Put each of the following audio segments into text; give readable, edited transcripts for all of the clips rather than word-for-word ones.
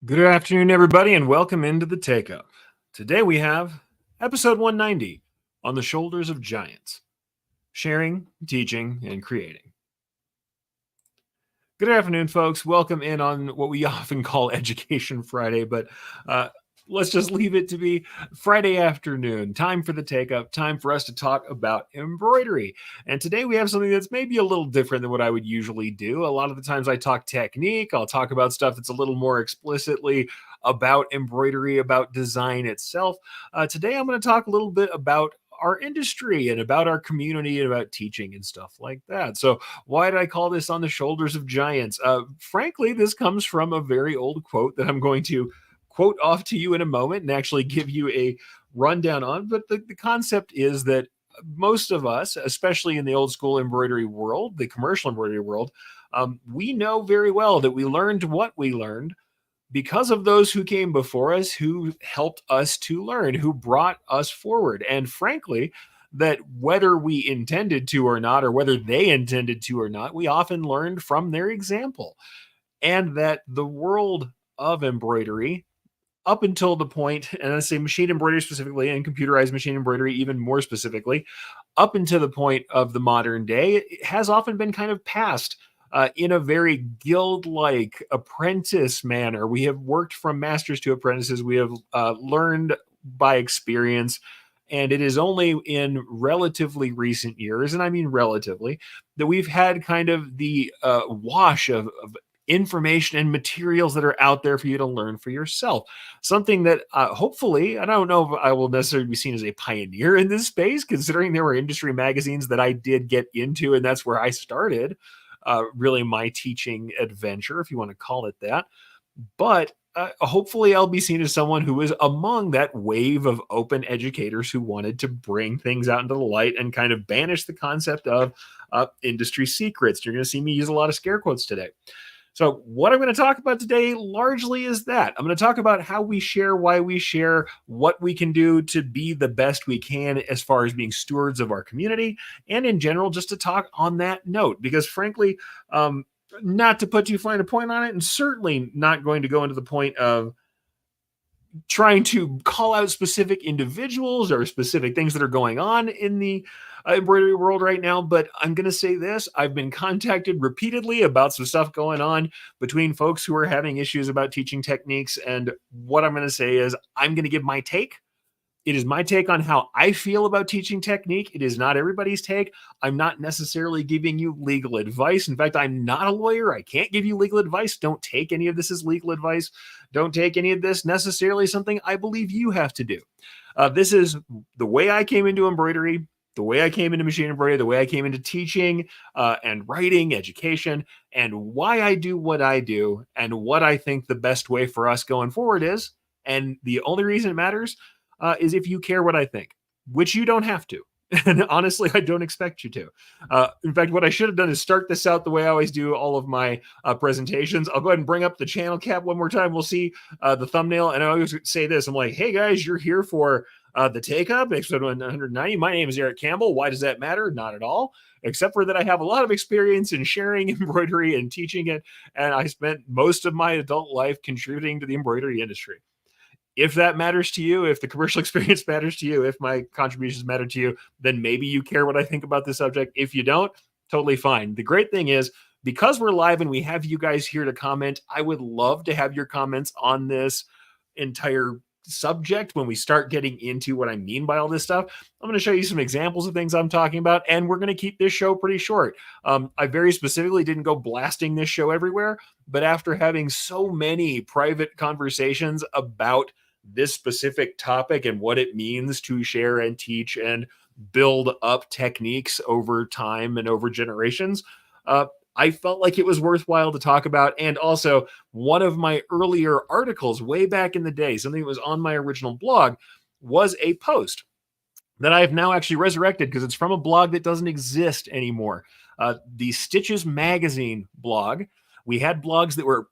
Good afternoon, everybody, and welcome into the Takeup. Today we have episode 190 on the shoulders of giants, sharing, teaching, and creating. Good afternoon, folks. Welcome in on what we often call Education Friday, but let's just leave it to be Friday afternoon. Time for the Takeup, time for us to talk about embroidery. And today we have something that's maybe a little different than what I would usually do. A lot of the times I talk technique, I'll talk about stuff that's a little more explicitly about embroidery, about design itself. Today I'm going to talk a little bit about our industry and about our community and about teaching and stuff like that. So, why did I call this on the shoulders of giants? Frankly, this comes from a very old quote that I'm going to quote off to you in a moment and actually give you a rundown on. But the concept is that most of us, especially in the old school embroidery world, the commercial embroidery world, we know very well that we learned what we learned because of those who came before us, who helped us to learn, who brought us forward. And frankly, that whether we intended to or not, or whether they intended to or not, we often learned from their example. And that the world of embroidery, up until the point, and I say machine embroidery specifically, and computerized machine embroidery even more specifically, up until the point of the modern day, it has often been kind of passed in a very guild like apprentice manner. We have worked from masters to apprentices, we have learned by experience. And it is only in relatively recent years, and I mean relatively, that we've had kind of the wash of information and materials that are out there for you to learn for yourself. Something that hopefully, I don't know if I will necessarily be seen as a pioneer in this space, considering there were industry magazines that I did get into, and that's where I started really my teaching adventure, if you want to call it that. But hopefully, I'll be seen as someone who is among that wave of open educators who wanted to bring things out into the light and kind of banish the concept of industry secrets. You're going to see me use a lot of scare quotes today. So, what I'm going to talk about today largely is that I'm going to talk about how we share, why we share, what we can do to be the best we can as far as being stewards of our community, and in general, just to talk on that note. Because, frankly, not to put too fine a point on it, and certainly not going to go into the point of trying to call out specific individuals or specific things that are going on in the embroidery world right now. But I'm going to say this: I've been contacted repeatedly about some stuff going on between folks who are having issues about teaching techniques. And what I'm going to say is, I'm going to give my take. It is my take on how I feel about teaching technique. It is not everybody's take. I'm not necessarily giving you legal advice. In fact, I'm not a lawyer. I can't give you legal advice. Don't take any of this as legal advice. Don't take any of this necessarily something I believe you have to do. This is the way I came into embroidery, the way I came into machine embroidery, the way I came into teaching and writing, education, and why I do what I do, and what I think the best way for us going forward is. And the only reason it matters is if you care what I think, which you don't have to. And honestly, I don't expect you to. In fact, what I should have done is start this out the way I always do all of my presentations. I'll go ahead and bring up the channel cap one more time. We'll see the thumbnail. And I always say this. I'm like, hey, guys, you're here for the Takeup, episode 190. My name is Erich Campbell. Why does that matter? Not at all, except for that I have a lot of experience in sharing embroidery and teaching it. And I spent most of my adult life contributing to the embroidery industry. If that matters to you, if the commercial experience matters to you, if my contributions matter to you, then maybe you care what I think about this subject. If you don't, totally fine. The great thing is, because we're live and we have you guys here to comment, I would love to have your comments on this entire subject when we start getting into what I mean by all this stuff. I'm going to show you some examples of things I'm talking about, and we're going to keep this show pretty short. I very specifically didn't go blasting this show everywhere, but after having so many private conversations about this specific topic and what it means to share and teach and build up techniques over time and over generations, I felt like it was worthwhile to talk about. And also, one of my earlier articles way back in the day, something that was on my original blog, was a post that I have now actually resurrected because it's from a blog that doesn't exist anymore. The Stitches Magazine blog. We had blogs that were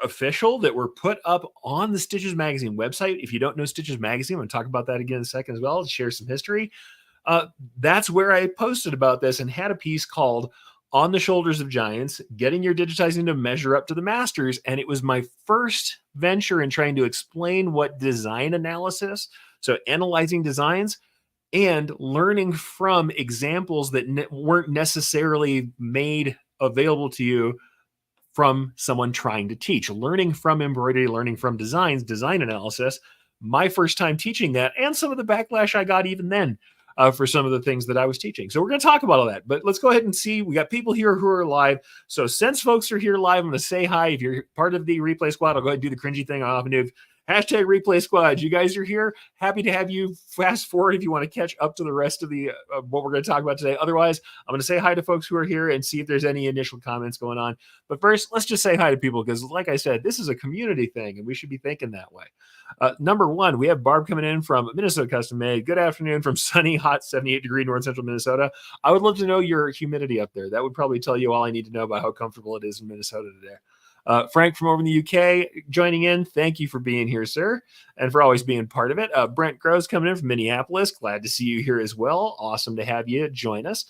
official, that were put up on the Stitches Magazine website. If you don't know Stitches Magazine, I'm going to talk about that again in a second as well, share some history. That's where I posted about this and had a piece called On the Shoulders of Giants, getting your digitizing to measure up to the masters. And it was my first venture in trying to explain what design analysis, so analyzing designs and learning from examples that weren't necessarily made available to you from someone trying to teach, learning from embroidery, learning from designs, design analysis. My first time teaching that, and some of the backlash I got even then for some of the things that I was teaching. So we're going to talk about all that, but let's go ahead and see. We got people here who are live. So since folks are here live, I'm going to say hi. If you're part of the replay squad, I'll go ahead and do the cringy thing I often do. Hashtag replay squad. You guys are here. Happy to have you. Fast forward if you want to catch up to the rest of the what we're going to talk about today. Otherwise, I'm going to say hi to folks who are here and see if there's any initial comments going on. But first, let's just say hi to people because, like I said, this is a community thing and we should be thinking that way. Number one, we have Barb coming in from Minnesota Custom Made. Good afternoon from sunny, hot 78-degree north central Minnesota. I would love to know your humidity up there. That would probably tell you all I need to know about how comfortable it is in Minnesota today. Frank from over in the UK joining in. Thank you for being here, sir, and for always being part of it. Brent Gross coming in from Minneapolis. Glad to see you here as well. Awesome to have you join us.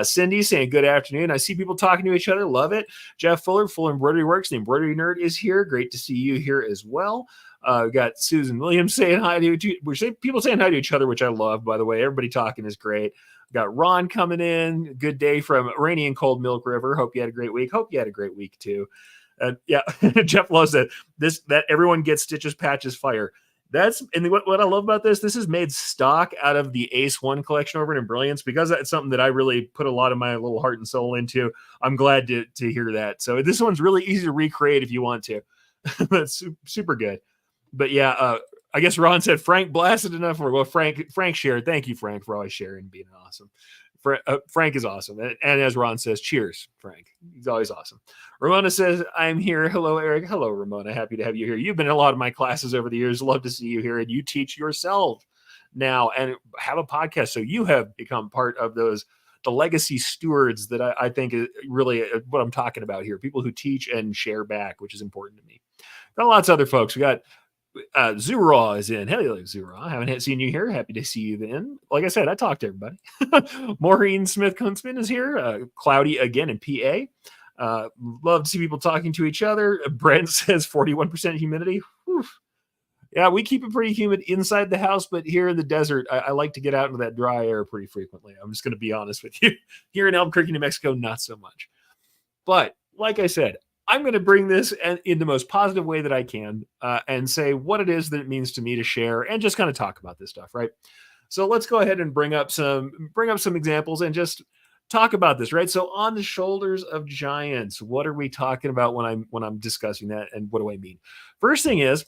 Cindy saying good afternoon. I see people talking to each other. Love it. Jeff Fuller, Full Embroidery Works. The Embroidery Nerd is here. Great to see you here as well. We got Susan Williams saying hi to you. We're saying people saying hi to each other, which I love, by the way. Everybody talking is great. We got Ron coming in. Good day from rainy and cold Milk River. Hope you had a great week. Hope you had a great week too. Yeah, Jeff loves that everyone gets stitches, patches, fire. That's and what I love about this is made stock out of the Ace One collection over in Brilliance because that's something that I really put a lot of my little heart and soul into. I'm glad to hear that. So this one's really easy to recreate if you want to. That's super good. But yeah, I guess Ron said Frank blasted enough. Well, Frank shared. Thank you, Frank, for always sharing and being awesome. Frank is awesome. And as Ron says, cheers, Frank. He's always awesome. Ramona says, I'm here. Hello, Eric. Hello, Ramona. Happy to have you here. You've been in a lot of my classes over the years. Love to see you here. And you teach yourself now and have a podcast. So you have become part of the legacy stewards that I think is really what I'm talking about here. People who teach and share back, which is important to me. Got lots of other folks. We got Zuraw is in. Hello, Zuraw. I haven't seen you here. Happy to see you then. Like I said, I talked to everybody. Maureen Smith-Kuntzman is here. Cloudy again in PA. Love to see people talking to each other. Brent says 41% humidity. Whew. Yeah, we keep it pretty humid inside the house, but here in the desert, I like to get out into that dry air pretty frequently. I'm just going to be honest with you. Here in Albuquerque, New Mexico, not so much. But like I said, I'm going to bring this in the most positive way that I can and say what it is that it means to me to share and just kind of talk about this stuff, right? So let's go ahead and bring up some examples and just talk about this, right? So on the Shoulders of Giants, what are we talking about when I'm discussing that, and what do I mean? First thing is,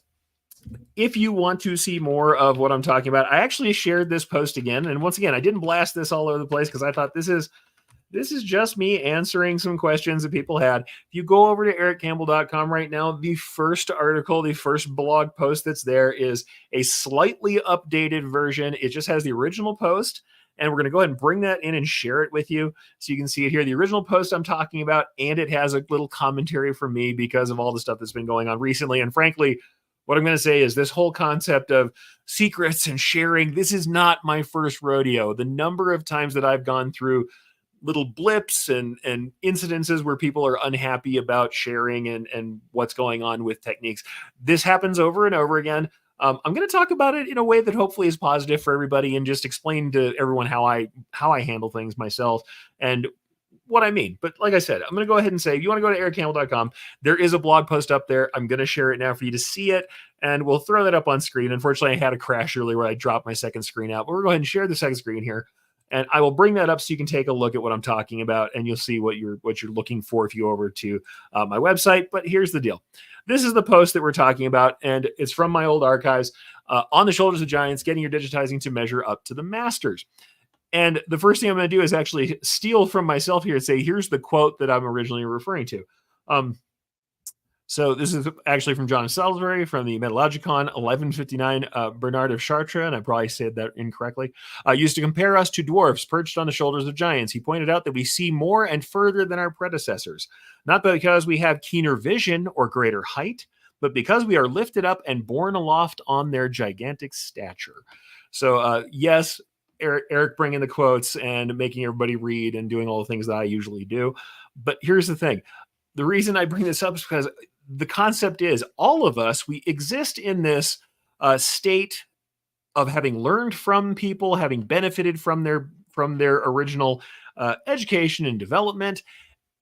if you want to see more of what I'm talking about, I actually shared this post again, and once again, I didn't blast this all over the place because I thought this is just me answering some questions that people had. If you go over to erichcampbell.com right now, the first article, the first blog post that's there is a slightly updated version. It just has the original post, and we're going to go ahead and bring that in and share it with you so you can see it here. The original post I'm talking about, and it has a little commentary from me because of all the stuff that's been going on recently. And frankly, what I'm going to say is this whole concept of secrets and sharing, this is not my first rodeo. The number of times that I've gone through little blips and incidences where people are unhappy about sharing and what's going on with techniques. This happens over and over again. I'm going to talk about it in a way that hopefully is positive for everybody and just explain to everyone how I handle things myself and what I mean. But like I said, I'm going to go ahead and say, if you want to go to erichcampbell.com, there is a blog post up there. I'm going to share it now for you to see it, and we'll throw that up on screen. Unfortunately, I had a crash earlier where I dropped my second screen out, but we're going to go ahead and share the second screen here. And I will bring that up so you can take a look at what I'm talking about, and you'll see what you're looking for if you go over to my website. But here's the deal. This is the post that we're talking about, and it's from my old archives. On the Shoulders of Giants, getting your digitizing to measure up to the masters. And the first thing I'm going to do is actually steal from myself here and say, here's the quote that I'm originally referring to. So this is actually from John Salisbury from the Metallogicon 1159. Bernard of Chartres, and I probably said that incorrectly, used to compare us to dwarfs perched on the shoulders of giants. He pointed out that we see more and further than our predecessors, not because we have keener vision or greater height, but because we are lifted up and borne aloft on their gigantic stature. So yes, Eric bringing the quotes and making everybody read and doing all the things that I usually do. But here's the thing. The reason I bring this up is because the concept is all of us, we exist in this state of having learned from people, having benefited from their original education and development,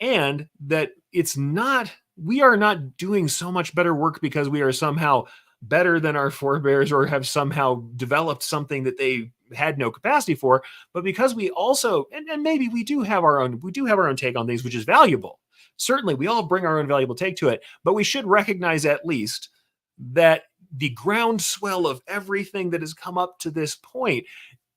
and that it's not we are not doing so much better work because we are somehow better than our forebears or have somehow developed something that they had no capacity for, but because we also and maybe we do have our own take on things, which is valuable. Certainly we all bring our own valuable take to it, but we should recognize at least that the groundswell of everything that has come up to this point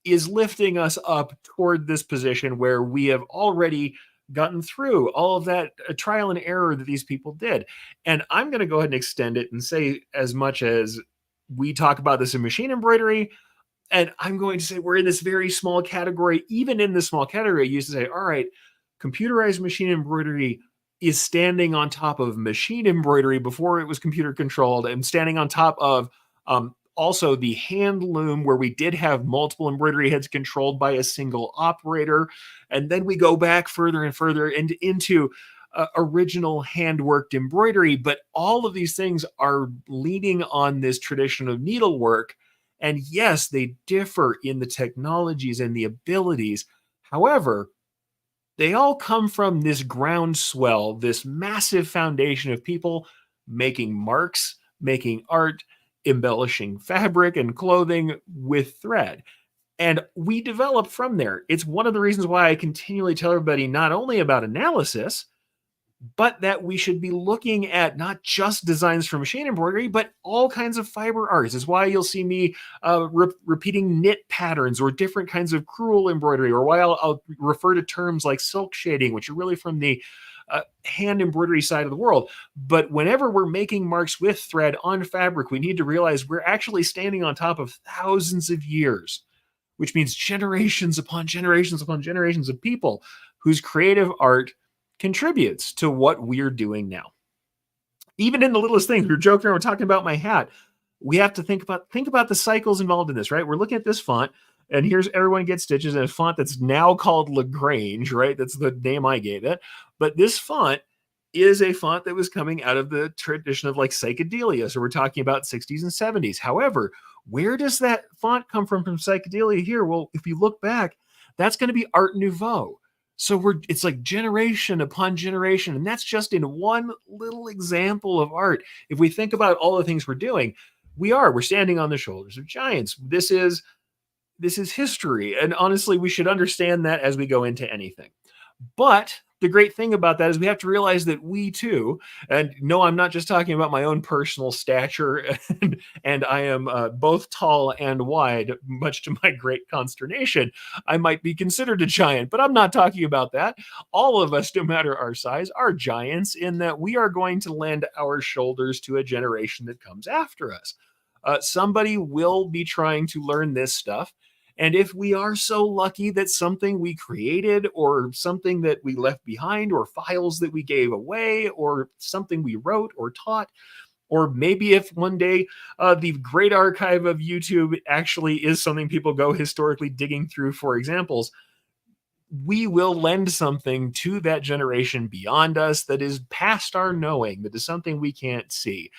is lifting us up toward this position where we have already gotten through all of that trial and error that these people did. And I'm going to go ahead and extend it and say, as much as we talk about this in machine embroidery, and I'm going to say we're in this very small category. Even in this small category, I used to say, all right, computerized machine embroidery is standing on top of machine embroidery before it was computer controlled, and standing on top of also the hand loom, where we did have multiple embroidery heads controlled by a single operator. And then we go back further and further into original hand-worked embroidery. But all of these things are leaning on this tradition of needlework. And yes, they differ in the technologies and the abilities. However, they all come from this groundswell, this massive foundation of people making marks, making art, embellishing fabric and clothing with thread. And we develop from there. It's one of the reasons why I continually tell everybody not only about analysis, but that we should be looking at not just designs for machine embroidery, but all kinds of fiber arts. Is why you'll see me repeating knit patterns or different kinds of crewel embroidery, or why I'll refer to terms like silk shading, which are really from the hand embroidery side of the world. But whenever we're making marks with thread on fabric, we need to realize we're actually standing on top of thousands of years, which means generations upon generations upon generations of people whose creative art contributes to what we're doing now. Even in the littlest things, we were joking around, we're talking about my hat. We have to think about the cycles involved in this, right? We're looking at this font, and here's Everyone Gets Stitches, and a font that's now called Lagrange, right? That's the name I gave it. But this font is a font that was coming out of the tradition of like psychedelia. So we're talking about 60s and 70s. However, where does that font come from psychedelia here? Well, if you look back, that's going to be Art Nouveau. So it's like generation upon generation. And that's just in one little example of art. If we think about all the things we're doing, we're standing on the shoulders of giants. This is history. And honestly, we should understand that as we go into anything. But the great thing about that is we have to realize that we too, and no, I'm not just talking about my own personal stature, and I am both tall and wide, much to my great consternation. I might be considered a giant, but I'm not talking about that. All of us, no matter our size, are giants in that we are going to lend our shoulders to a generation that comes after us. Somebody will be trying to learn this stuff. And if we are so lucky that something we created or something that we left behind or files that we gave away or something we wrote or taught, or maybe if one day the great archive of YouTube actually is something people go historically digging through for examples, we will lend something to that generation beyond us that is past our knowing, that is something we can't see.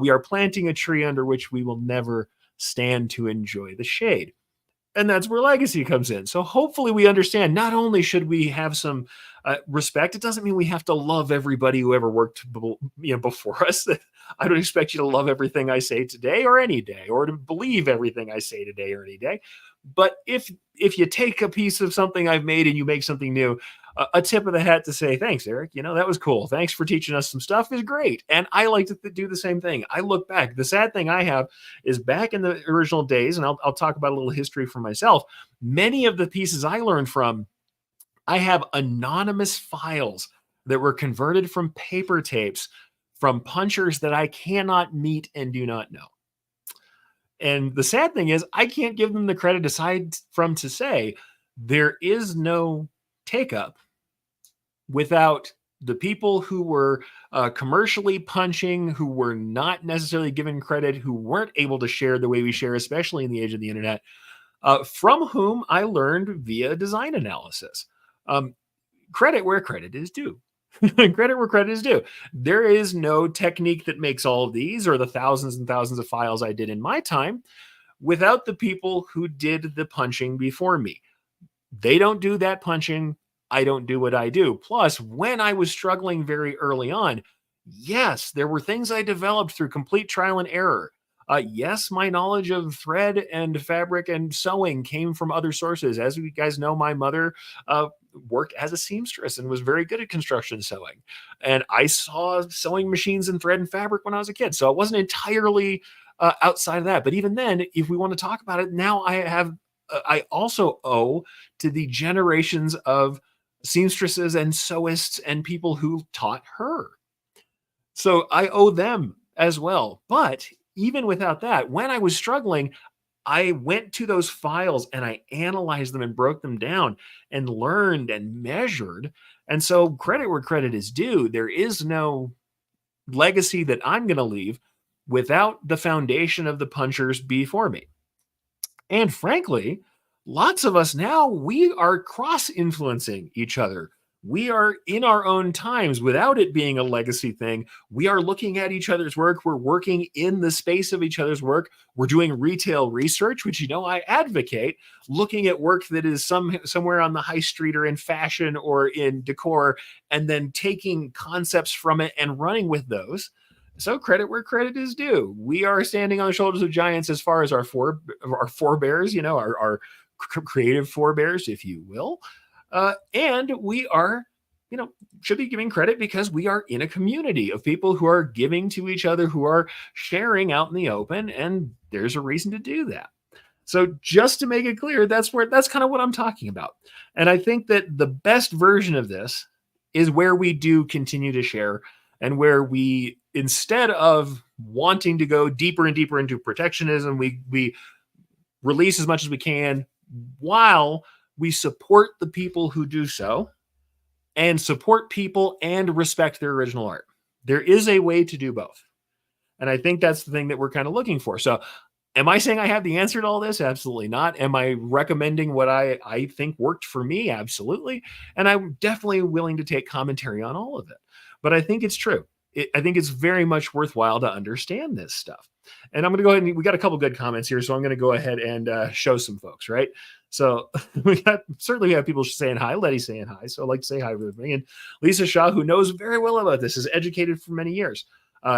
We are planting a tree under which we will never stand to enjoy the shade. And that's where legacy comes in. So hopefully we understand not only should we have some respect, it doesn't mean we have to love everybody who ever worked before us. I don't expect you to love everything I say today or any day, or to believe everything I say today or any day. But if you take a piece of something I've made and you make something new, a tip of the hat to say, thanks, Eric. That was cool. Thanks for teaching us some stuff is great. And I like to do the same thing. I look back. The sad thing I have is back in the original days, and I'll talk about a little history for myself. Many of the pieces I learned from, I have anonymous files that were converted from paper tapes from punchers that I cannot meet and do not know. And the sad thing is I can't give them the credit aside from to say there is no Takeup without the people who were commercially punching, who were not necessarily given credit, who weren't able to share the way we share, especially in the age of the internet. from whom I learned via design analysis. Um, Credit where credit is due. Credit where credit is due. There is no technique that makes all of these or the thousands and thousands of files I did in my time without the people who did the punching before me. They don't do that punching. I don't do what I do. Plus, when I was struggling very early on, yes, there were things I developed through complete trial and error. Yes, my knowledge of thread and fabric and sewing came from other sources. As you guys know, my mother worked as a seamstress and was very good at construction sewing. And I saw sewing machines and thread and fabric when I was a kid. So it wasn't entirely outside of that. But even then, if we want to talk about it, now I also owe to the generations of seamstresses and sewists and people who taught her. So I owe them as well. But even without that, when I was struggling, I went to those files and I analyzed them and broke them down and learned and measured. And so, credit where credit is due. There is no legacy that I'm going to leave without the foundation of the punchers before me. And frankly, lots of us now, we are cross influencing each other. We are in our own times without it being a legacy thing. We are looking at each other's work. We're working in the space of each other's work. We're doing retail research, which, I advocate, looking at work that is somewhere on the high street or in fashion or in decor, and then taking concepts from it and running with those. So credit where credit is due. We are standing on the shoulders of giants as far as our forebears, our creative forebears, if you will. And we are, should be giving credit because we are in a community of people who are giving to each other, who are sharing out in the open, and there's a reason to do that. So just to make it clear, that's kind of what I'm talking about. And I think that the best version of this is where we do continue to share and where we, instead of wanting to go deeper and deeper into protectionism, we release as much as we can while we support the people who do so and support people and respect their original art. There is a way to do both. And I think that's the thing that we're kind of looking for. So am I saying I have the answer to all this? Absolutely not. Am I recommending what I think worked for me? Absolutely. And I'm definitely willing to take commentary on all of it. But I think it's true. I think it's very much worthwhile to understand this stuff. And I'm going to go ahead and we got a couple good comments here. So I'm going to go ahead and show some folks, right? So we have people saying hi. Letty's saying hi. So I'd like to say hi with me. And Lisa Shaw, who knows very well about this, is educated for many years,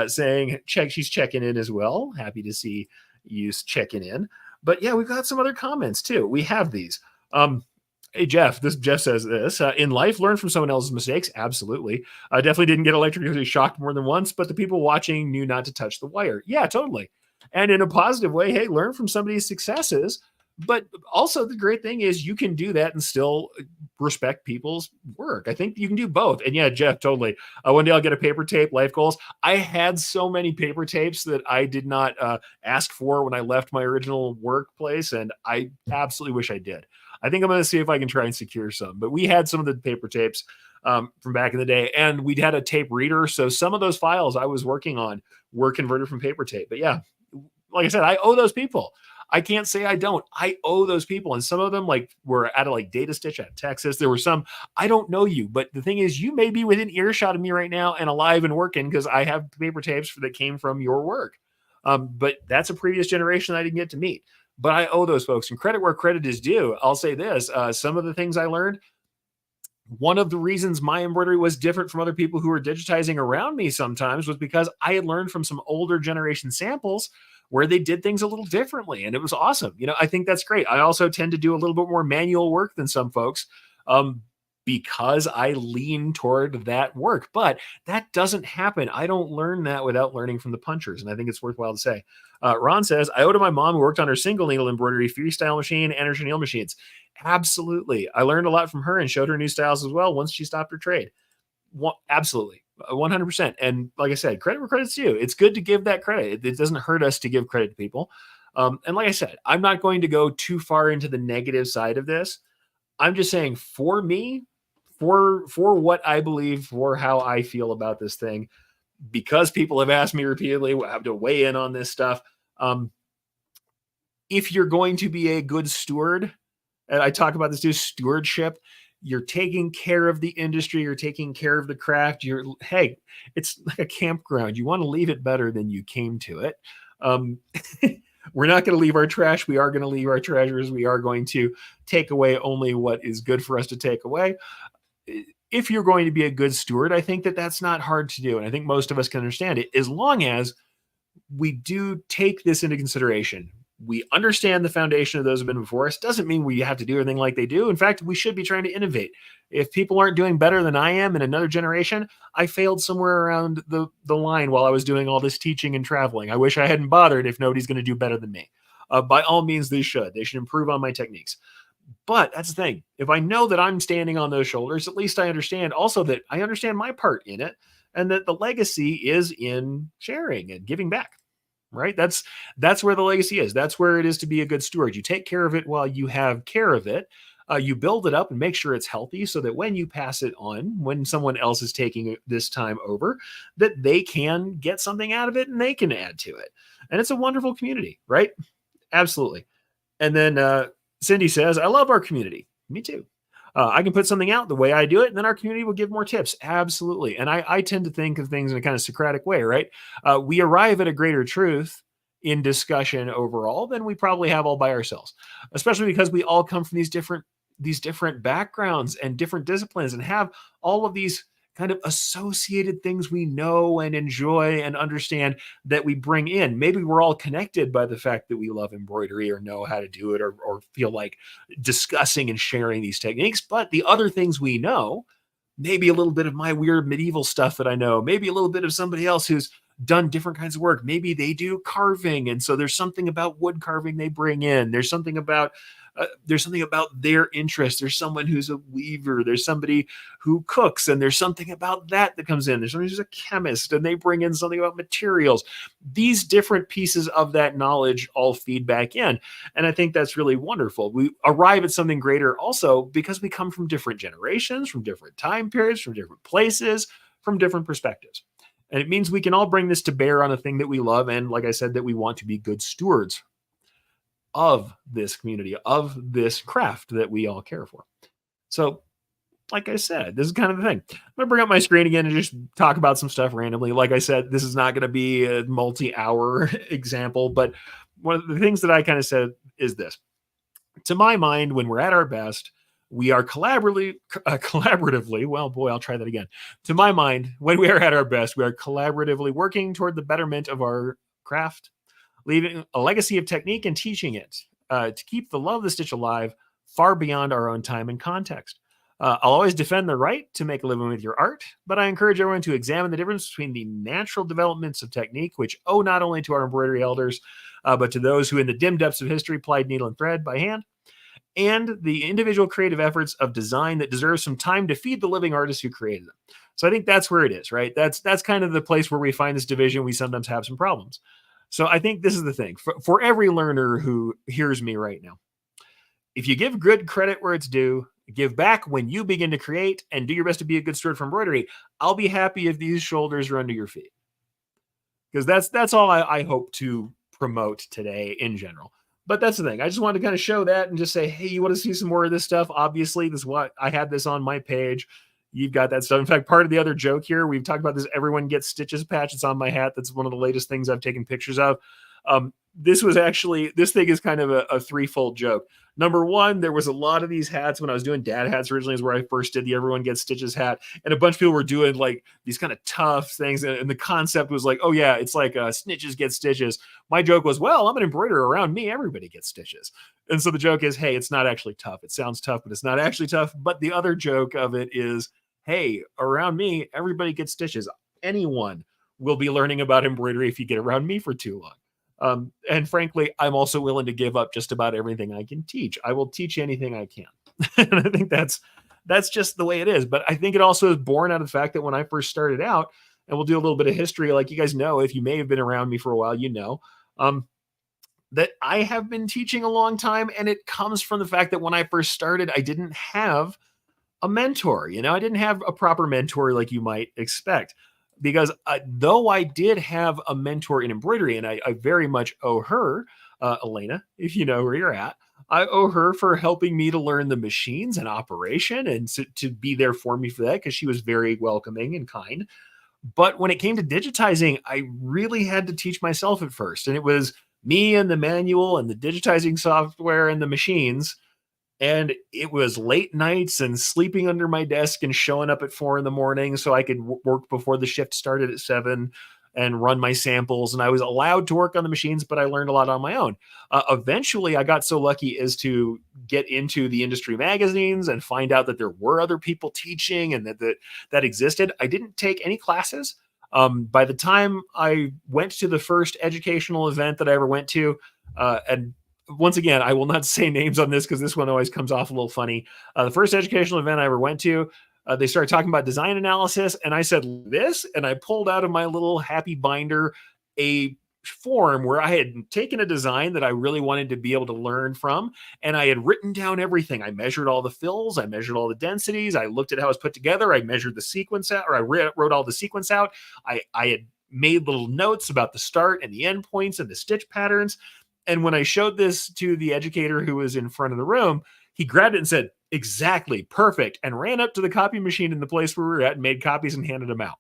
saying she's checking in as well. Happy to see you checking in. But yeah, we've got some other comments too. We have these. Hey, Jeff, Jeff says this, in life, learn from someone else's mistakes. Absolutely. I definitely didn't get electrically shocked more than once, but the people watching knew not to touch the wire. Yeah, totally. And in a positive way, hey, learn from somebody's successes. But also the great thing is you can do that and still respect people's work. I think you can do both. And yeah, Jeff, totally. One day I'll get a paper tape, life goals. I had so many paper tapes that I did not ask for when I left my original workplace. And I absolutely wish I did. I think I'm going to see if I can try and secure some. But we had some of the paper tapes from back in the day, and we'd had a tape reader. So some of those files I was working on were converted from paper tape. But yeah, like I said, I owe those people. I can't say I don't. I owe those people. And some of them were out of Data Stitch out of Texas. There were some, I don't know you. But the thing is, you may be within earshot of me right now and alive and working because I have paper tapes that came from your work. But that's a previous generation that I didn't get to meet. But I owe those folks, and credit where credit is due. I'll say this, some of the things I learned, one of the reasons my embroidery was different from other people who were digitizing around me sometimes was because I had learned from some older generation samples where they did things a little differently. And it was awesome. I think that's great. I also tend to do a little bit more manual work than some folks because I lean toward that work. But that doesn't happen. I don't learn that without learning from the punchers. And I think it's worthwhile to say. Ron says, I owe to my mom who worked on her single needle embroidery, freestyle machine, and her chenille machines. Absolutely. I learned a lot from her and showed her new styles as well once she stopped her trade. Absolutely. 100%. And like I said, credit where credit's due. It's good to give that credit. It doesn't hurt us to give credit to people. And like I said, I'm not going to go too far into the negative side of this. I'm just saying for me, for what I believe, for how I feel about this thing, because people have asked me repeatedly, I have to weigh in on this stuff. if you're going to be a good steward, and I talk about this too, stewardship, you're taking care of the industry, you're taking care of the craft. Hey, it's like a campground. You want to leave it better than you came to it. Um, we're not going to leave our trash. We are going to leave our treasures. We are going to take away only what is good for us to take away. If you're going to be a good steward, I think that that's not hard to do. And I think most of us can understand it as long as we do take this into consideration. We understand the foundation of those who have been before us. Doesn't mean we have to do everything like they do. In fact, we should be trying to innovate. If people aren't doing better than I am in another generation, I failed somewhere around the line while I was doing all this teaching and traveling. I wish I hadn't bothered if nobody's going to do better than me. By all means, they should. They should improve on my techniques. But that's the thing. If I know that I'm standing on those shoulders, at least I understand also that I understand my part in it and that the legacy is in sharing and giving back. Right? That's where the legacy is. That's where it is to be a good steward. You take care of it while you have care of it. You build it up and make sure it's healthy so that when you pass it on, when someone else is taking this time over, that they can get something out of it and they can add to it. And it's a wonderful community, right? Absolutely. And then Cindy says, I love our community. Me too. I can put something out the way I do it, and then our community will give more tips. Absolutely. And I tend to think of things in a kind of Socratic way, right? We arrive at a greater truth in discussion overall than we probably have all by ourselves, especially because we all come from these different backgrounds and different disciplines and have all of these kind of associated things we know and enjoy and understand that we bring in. Maybe we're all connected by the fact that we love embroidery or know how to do it or feel like discussing and sharing these techniques. But the other things we know, maybe a little bit of my weird medieval stuff that I know, maybe a little bit of somebody else who's done different kinds of work. Maybe they do carving. And so there's something about wood carving they bring in. There's something about their interest. There's someone who's a weaver. There's somebody who cooks, and there's something about that comes in. There's somebody who's a chemist, and they bring in something about materials. These different pieces of that knowledge all feed back in. And I think that's really wonderful. We arrive at something greater also because we come from different generations, from different time periods, from different places, from different perspectives. And it means we can all bring this to bear on a thing that we love. And like I said, that we want to be good stewards of this community, of this craft that we all care for. So, like I said, this is kind of the thing. I'm going to bring up my screen again and just talk about some stuff randomly. Like I said, this is not going to be a multi-hour example, but one of the things that I kind of said is this. To my mind, when we're at our best, we are collaboratively, well, boy, I'll try that again. To my mind, when we are at our best, we are collaboratively working toward the betterment of our craft, leaving a legacy of technique and teaching it to keep the love of the stitch alive far beyond our own time and context. I'll always defend the right to make a living with your art, but I encourage everyone to examine the difference between the natural developments of technique, which owe not only to our embroidery elders, but to those who in the dim depths of history plied needle and thread by hand, and the individual creative efforts of design that deserve some time to feed the living artists who created them. So I think that's where it is, right? That's kind of the place where we find this division. We sometimes have some problems. So I think this is the thing for every learner who hears me right now. If you give good credit where it's due, give back when you begin to create, and do your best to be a good steward for embroidery, I'll be happy if these shoulders are under your feet. Because that's all I hope to promote today in general. But that's the thing. I just wanted to kind of show that and just say, hey, you want to see some more of this stuff? Obviously, this is what I had this on my page. You've got that stuff. In fact, part of the other joke here, we've talked about this everyone gets stitches patch. It's on my hat. That's one of the latest things I've taken pictures of. This thing is kind of a threefold joke. Number one, there was a lot of these hats when I was doing dad hats originally is where I first did the everyone gets stitches hat. And a bunch of people were doing like these kind of tough things. And the concept was like, oh yeah, it's like snitches get stitches. My joke was, well, I'm an embroiderer. Around me, everybody gets stitches. And so the joke is, hey, it's not actually tough. It sounds tough, but it's not actually tough. But the other joke of it is, hey, around me, everybody gets stitches. Anyone will be learning about embroidery if you get around me for too long. And frankly, I'm also willing to give up just about everything I can teach. I will teach anything I can. And I think that's just the way it is. But I think it also is born out of the fact that when I first started out, and we'll do a little bit of history, like you guys know, if you may have been around me for a while, you know, that I have been teaching a long time. And it comes from the fact that when I first started, I didn't have a mentor. You know, I didn't have a proper mentor like you might expect. Because though I did have a mentor in embroidery, and I very much owe her Elena, if you know where you're at. I owe her for helping me to learn the machines and operation and to be there for me for that because she was very welcoming and kind. But when it came to digitizing, I really had to teach myself at first. And it was me and the manual and the digitizing software and the machines. And it was late nights and sleeping under my desk and showing up at 4 in the morning so I could work before the shift started at 7 and run my samples. And I was allowed to work on the machines, but I learned a lot on my own. Eventually, I got so lucky as to get into the industry magazines and find out that there were other people teaching and that existed. I didn't take any classes. By the time I went to the first educational event that I ever went to, and once again, I will not say names on this because this one always comes off a little funny. The first educational event I ever went to, they started talking about design analysis, and I said this, and I pulled out of my little happy binder a form where I had taken a design that I really wanted to be able to learn from, and I had written down everything. I measured all the fills, I measured all the densities, I looked at how it was put together, I measured the sequence out, or I wrote all the sequence out. I had made little notes about the start and the end points and the stitch patterns. And when I showed this to the educator who was in front of the room, he grabbed it and said, "Exactly, perfect," and ran up to the copy machine in the place where we were at and made copies and handed them out.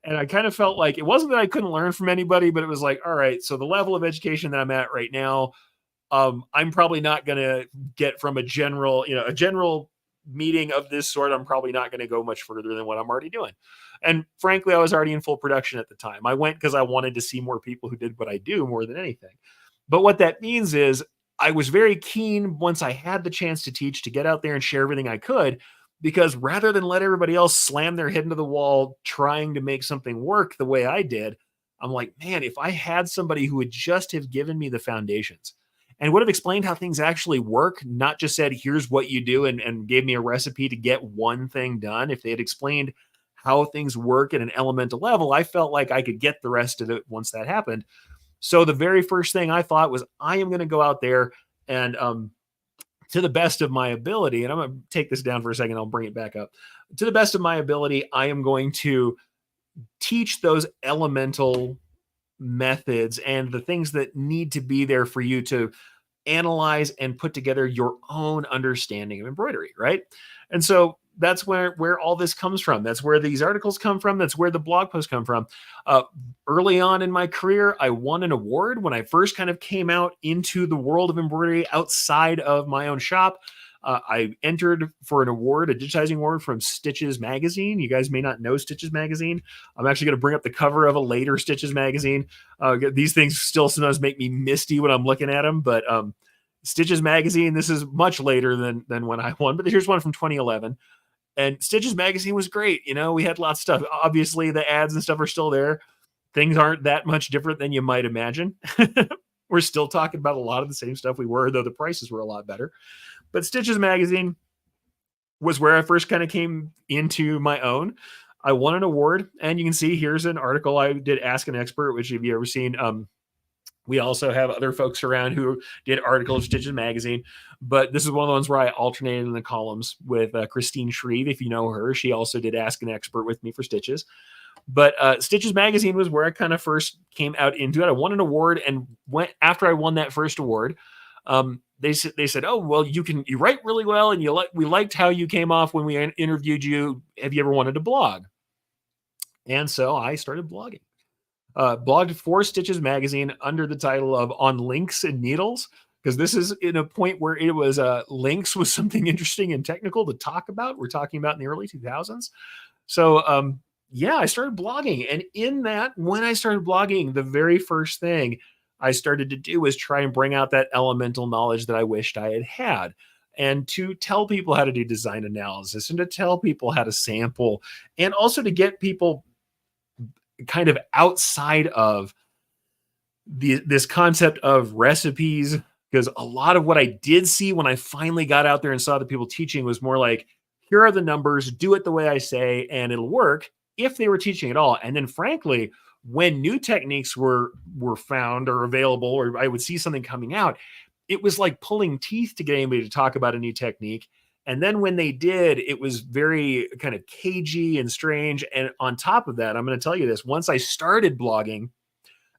And I kind of felt like it wasn't that I couldn't learn from anybody, but it was like, all right, so the level of education that I'm at right now, I'm probably not going to get from a general meeting of this sort. I'm probably not going to go much further than what I'm already doing. And frankly, I was already in full production at the time. I went because I wanted to see more people who did what I do more than anything. But what that means is I was very keen once I had the chance to teach to get out there and share everything I could, because rather than let everybody else slam their head into the wall trying to make something work the way I did, I'm like, man, if I had somebody who would just have given me the foundations and would have explained how things actually work, not just said, here's what you do, and gave me a recipe to get one thing done. If they had explained how things work at an elemental level, I felt like I could get the rest of it once that happened. So the very first thing I thought was, I am going to go out there and, to the best of my ability, and I'm going to take this down for a second, I'll bring it back up. To the best of my ability, I am going to teach those elemental methods and the things that need to be there for you to analyze and put together your own understanding of embroidery, right? And so that's where all this comes from. That's where these articles come from. That's where the blog posts come from. Uh, Early on in my career, I won an award when I first kind of came out into the world of embroidery outside of my own shop. I entered for an award, a digitizing award from Stitches magazine. You guys may not know Stitches magazine. I'm actually going to bring up the cover of a later Stitches magazine. These things still sometimes make me misty when I'm looking at them, but Stitches magazine, this is much later than when I won, but here's one from 2011. And Stitches magazine was great. You know, we had lots of stuff. Obviously, the ads and stuff are still there. Things aren't that much different than you might imagine. We're still talking about a lot of the same stuff we were, though the prices were a lot better. But Stitches magazine was where I first kind of came into my own. I won an award, and you can see here's an article I did, Ask an Expert, which have you ever seen? We also have other folks around who did articles of Stitches magazine, but this is one of the ones where I alternated in the columns with Christine Shreve. If you know her, she also did Ask an Expert with me for Stitches. But Stitches magazine was where I kind of first came out into it. I won an award, and after I won that first award, they said, "Oh, well, you write really well, and we liked how you came off when we interviewed you. Have you ever wanted to blog?" And so I started blogging. Blogged for Stitches magazine under the title of On Links and Needles, because this is in a point where it was links was something interesting and technical to talk about. We're talking about in the early 2000s. So yeah, I started blogging. And in that, when I started blogging, the very first thing I started to do was try and bring out that elemental knowledge that I wished I had. And to tell people how to do design analysis and to tell people how to sample, and also to get people kind of outside of this concept of recipes, because a lot of what I did see when I finally got out there and saw the people teaching was more like, here are the numbers, do it the way I say, and it'll work, if they were teaching at all. And then frankly, when new techniques were found or available, or I would see something coming out, it was like pulling teeth to get anybody to talk about a new technique. And then when they did, it was very kind of cagey and strange. And on top of that, I'm going to tell you this, once I started blogging,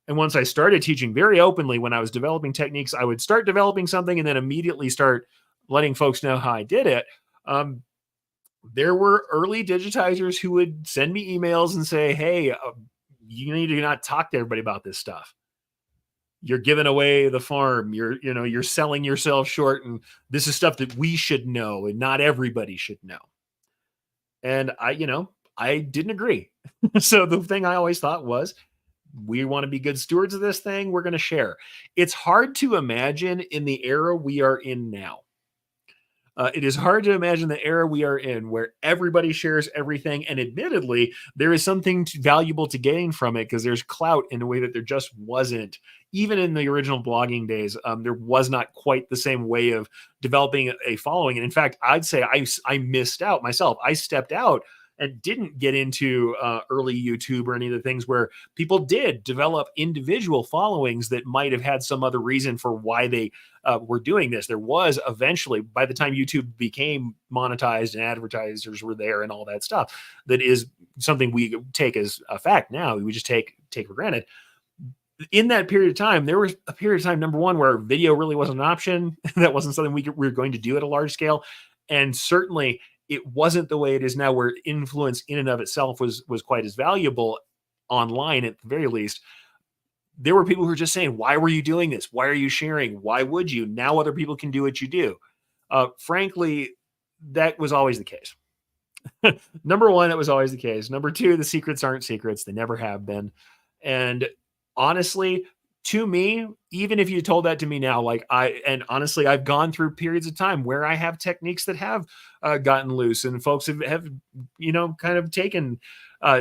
And once I started teaching very openly when I was developing techniques, I would start developing something and then immediately start letting folks know how I did it. Um, there were early digitizers who would send me emails and say, "Hey, you need to not talk to everybody about this stuff. You're giving away the farm. You're selling yourself short, and this is stuff that we should know, and not everybody should know." And I didn't agree. So the thing I always thought was, we want to be good stewards of this thing. We're going to share. It's hard to imagine in the era we are in now. It is hard to imagine the era we are in where everybody shares everything. And admittedly, there is something valuable to gain from it because there's clout in a way that there just wasn't. Even in the original blogging days, there was not quite the same way of developing a following. And in fact, I'd say I missed out myself. I stepped out and didn't get into early YouTube or any of the things where people did develop individual followings that might have had some other reason for why they were doing this. There was eventually, by the time YouTube became monetized and advertisers were there and all that stuff, that is something we take as a fact now. We just take for granted. In that period of time, there was a period of time, number one, where video really wasn't an option. That wasn't something we were going to do at a large scale. And certainly it wasn't the way it is now, where influence in and of itself was quite as valuable online, at the very least. There were people who were just saying, "Why were you doing this? Why are you sharing? Why would you? Now other people can do what you do." Frankly, that was always the case. Number one, it was always the case. Number two, the secrets aren't secrets. They never have been. And honestly, to me, even if you told that to me now, honestly, I've gone through periods of time where I have techniques that have gotten loose, and folks have kind of taken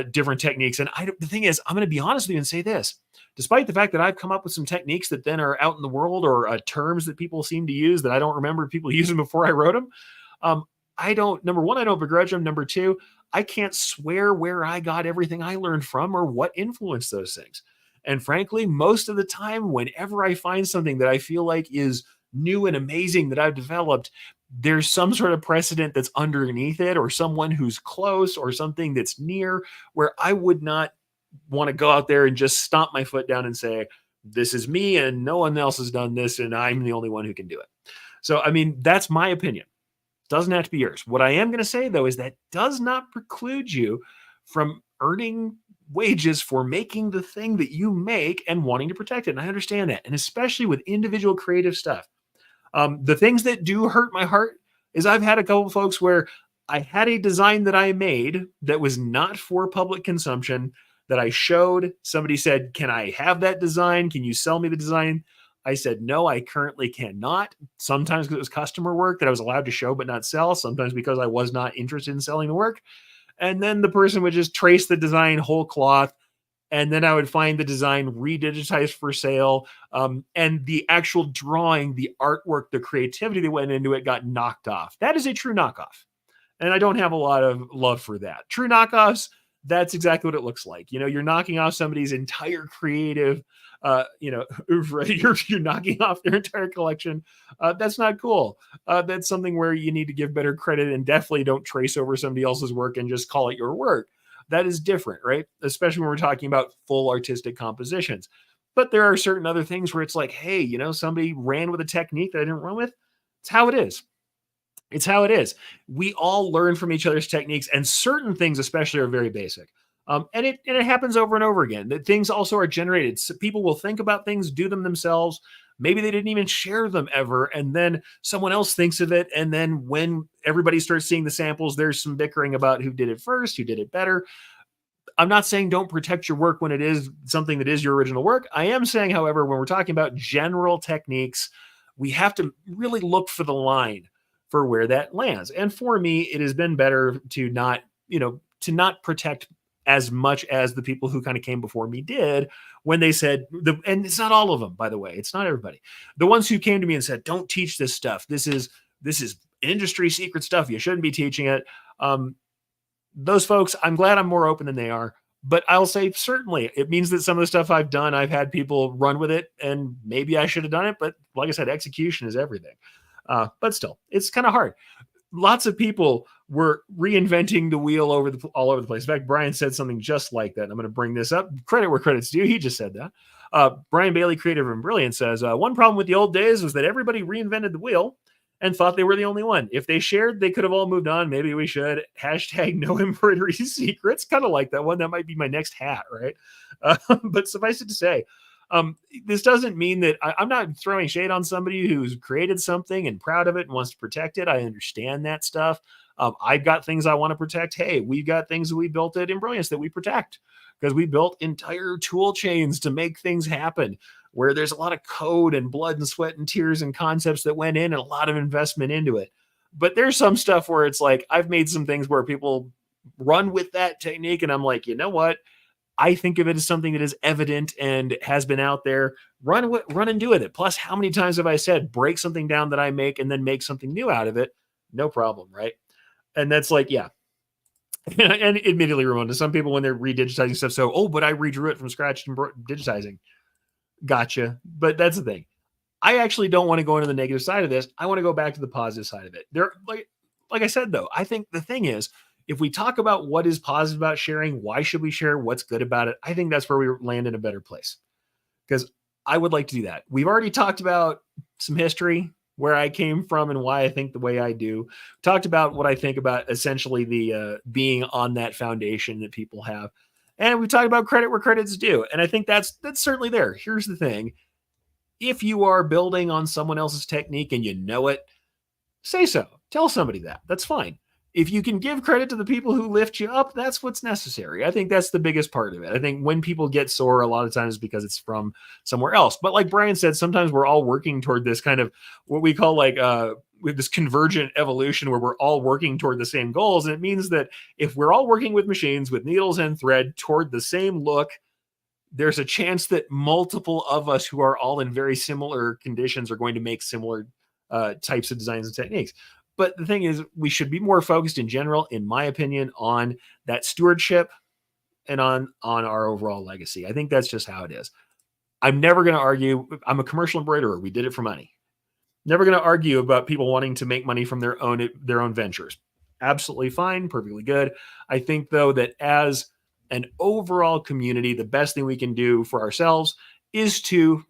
different techniques. And the thing is, I'm going to be honest with you and say this: despite the fact that I've come up with some techniques that then are out in the world, or terms that people seem to use that I don't remember people using before I wrote them, number one, I don't begrudge them. Number two, I can't swear where I got everything I learned from or what influenced those things. And frankly, most of the time, whenever I find something that I feel like is new and amazing that I've developed, there's some sort of precedent that's underneath it, or someone who's close, or something that's near, where I would not want to go out there and just stomp my foot down and say, "This is me and no one else has done this and I'm the only one who can do it." So, I mean, that's my opinion. Doesn't have to be yours. What I am going to say, though, is that does not preclude you from earning wages for making the thing that you make and wanting to protect it. And I understand that. And especially with individual creative stuff. The things that do hurt my heart is I've had a couple of folks where I had a design that I made that was not for public consumption, that I showed. Somebody said, "Can I have that design? Can you sell me the design?" I said, "No, I currently cannot." Sometimes because it was customer work that I was allowed to show but not sell. Sometimes because I was not interested in selling the work. And then the person would just trace the design whole cloth. And then I would find the design redigitized for sale. And the actual drawing, the artwork, the creativity that went into it got knocked off. That is a true knockoff. And I don't have a lot of love for that. True knockoffs, that's exactly what it looks like. You're knocking off somebody's entire creative, oeuvre. You're knocking off their entire collection. That's not cool. That's something where you need to give better credit, and definitely don't trace over somebody else's work and just call it your work. That is different, right? Especially when we're talking about full artistic compositions. But there are certain other things where it's like, hey, somebody ran with a technique that I didn't run with. It's how it is. It's how it is. We all learn from each other's techniques, and certain things especially are very basic. And it happens over and over again. That things also are generated. So people will think about things, do them themselves. Maybe they didn't even share them ever, and then someone else thinks of it. And then when everybody starts seeing the samples, there's some bickering about who did it first, who did it better. I'm not saying don't protect your work when it is something that is your original work. I am saying, however, when we're talking about general techniques, we have to really look for the line for where that lands. And for me, it has been better to not protect as much as the people who kind of came before me did, when they said, and it's not all of them, by the way, it's not everybody. The ones who came to me and said, "Don't teach this stuff. This is industry secret stuff. You shouldn't be teaching it." Those folks, I'm glad I'm more open than they are. But I'll say, certainly, it means that some of the stuff I've done, I've had people run with it, and maybe I should have done it. But like I said, execution is everything. But still, it's kind of hard. Lots of people we're reinventing the wheel all over the place. In fact, Brian said something just like that. I'm going to bring this up. Credit where credit's due. He just said that. Brian Bailey, creative and brilliant, says one problem with the old days was that everybody reinvented the wheel and thought they were the only one. If they shared, they could have all moved on. Maybe we should. Hashtag no embroidery secrets. Kind of like that one. That might be my next hat, right? But suffice it to say, this doesn't mean that I'm not throwing shade on somebody who's created something and proud of it and wants to protect it. I understand that stuff. I've got things I want to protect. Hey, we've got things that we built at Embroidery that we protect because we built entire tool chains to make things happen where there's a lot of code and blood and sweat and tears and concepts that went in and a lot of investment into it. But there's some stuff where it's like, I've made some things where people run with that technique. And I'm like, you know what? I think of it as something that is evident and has been out there. Run and do with it. Plus, how many times have I said, break something down that I make and then make something new out of it? No problem, right? And that's like, yeah. And admittedly, Ramon, to some people when they're redigitizing stuff, but I redrew it from scratch and digitizing. Gotcha. But that's the thing. I actually don't want to go into the negative side of this. I want to go back to the positive side of it. There, like I said, though, I think the thing is, if we talk about what is positive about sharing, why should we share? What's good about it? I think that's where we land in a better place. Because I would like to do that. We've already talked about some history, where I came from and why I think the way I do. Talked about what I think about essentially the being on that foundation that people have. And we talked about credit where credit's due. And I think that's certainly there. Here's the thing. If you are building on someone else's technique and you know it, say so. Tell somebody that. That's fine. If you can give credit to the people who lift you up, that's what's necessary. I think that's the biggest part of it. I think when people get sore, a lot of times because it's from somewhere else. But like Brian said, sometimes we're all working toward this kind of what we call with this convergent evolution where we're all working toward the same goals. And it means that if we're all working with machines, with needles and thread toward the same look, there's a chance that multiple of us who are all in very similar conditions are going to make similar types of designs and techniques. But the thing is, we should be more focused in general, in my opinion, on that stewardship and on our overall legacy. I think that's just how it is. I'm never going to argue. I'm a commercial embroiderer. We did it for money. Never going to argue about people wanting to make money from their own ventures. Absolutely fine. Perfectly good. I think, though, that as an overall community, the best thing we can do for ourselves is to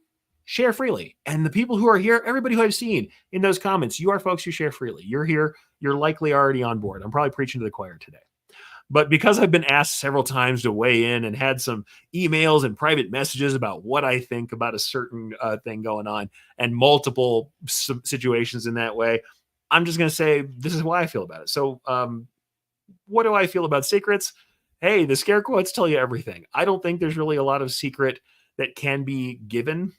share freely. And the people who are here, everybody who I've seen in those comments, you are folks who share freely. You're here. You're likely already on board. I'm probably preaching to the choir today. But because I've been asked several times to weigh in and had some emails and private messages about what I think about a certain thing going on and multiple situations in that way, I'm just going to say, this is why I feel about it. So what do I feel about secrets? Hey, the scare quotes tell you everything. I don't think there's really a lot of secret that can be given.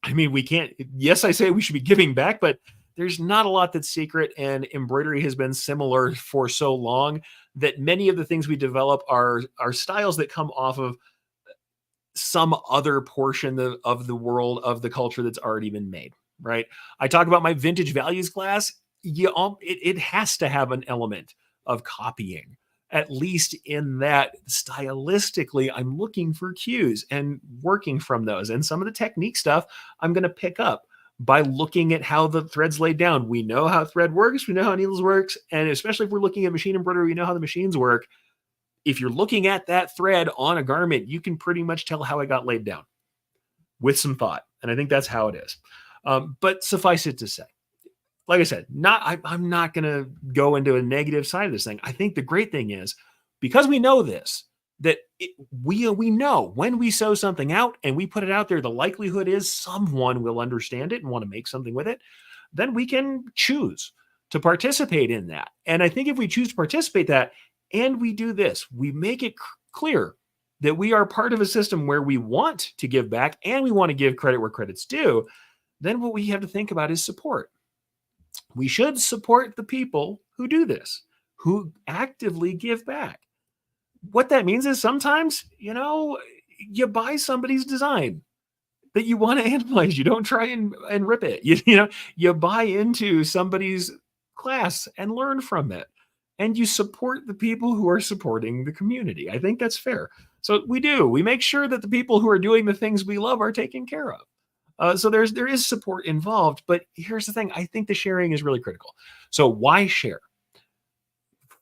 I mean, we can't, yes, I say we should be giving back, but there's not a lot that's secret, and embroidery has been similar for so long that many of the things we develop are styles that come off of some other portion of the world, of the culture that's already been made, right? I talk about my vintage values class. It has to have an element of copying. At least in that stylistically, I'm looking for cues and working from those. And some of the technique stuff I'm going to pick up by looking at how the thread's laid down. We know how thread works. We know how needles works. And especially if we're looking at machine embroidery, we know how the machines work. If you're looking at that thread on a garment, you can pretty much tell how it got laid down with some thought. And I think that's how it is. But suffice it to say, like I said, I'm not going to go into a negative side of this thing. I think the great thing is, because we know this, that we know when we sew something out and we put it out there, the likelihood is someone will understand it and want to make something with it. Then we can choose to participate in that. And I think if we choose to participate that, and we do this, we make it clear that we are part of a system where we want to give back and we want to give credit where credit's due, then what we have to think about is support. We should support the people who do this, who actively give back. What that means is sometimes, you buy somebody's design that you want to analyze. You don't try and rip it. You buy into somebody's class and learn from it. And you support the people who are supporting the community. I think that's fair. So we make sure that the people who are doing the things we love are taken care of. So there is support involved, but here's the thing. I think the sharing is really critical. So why share?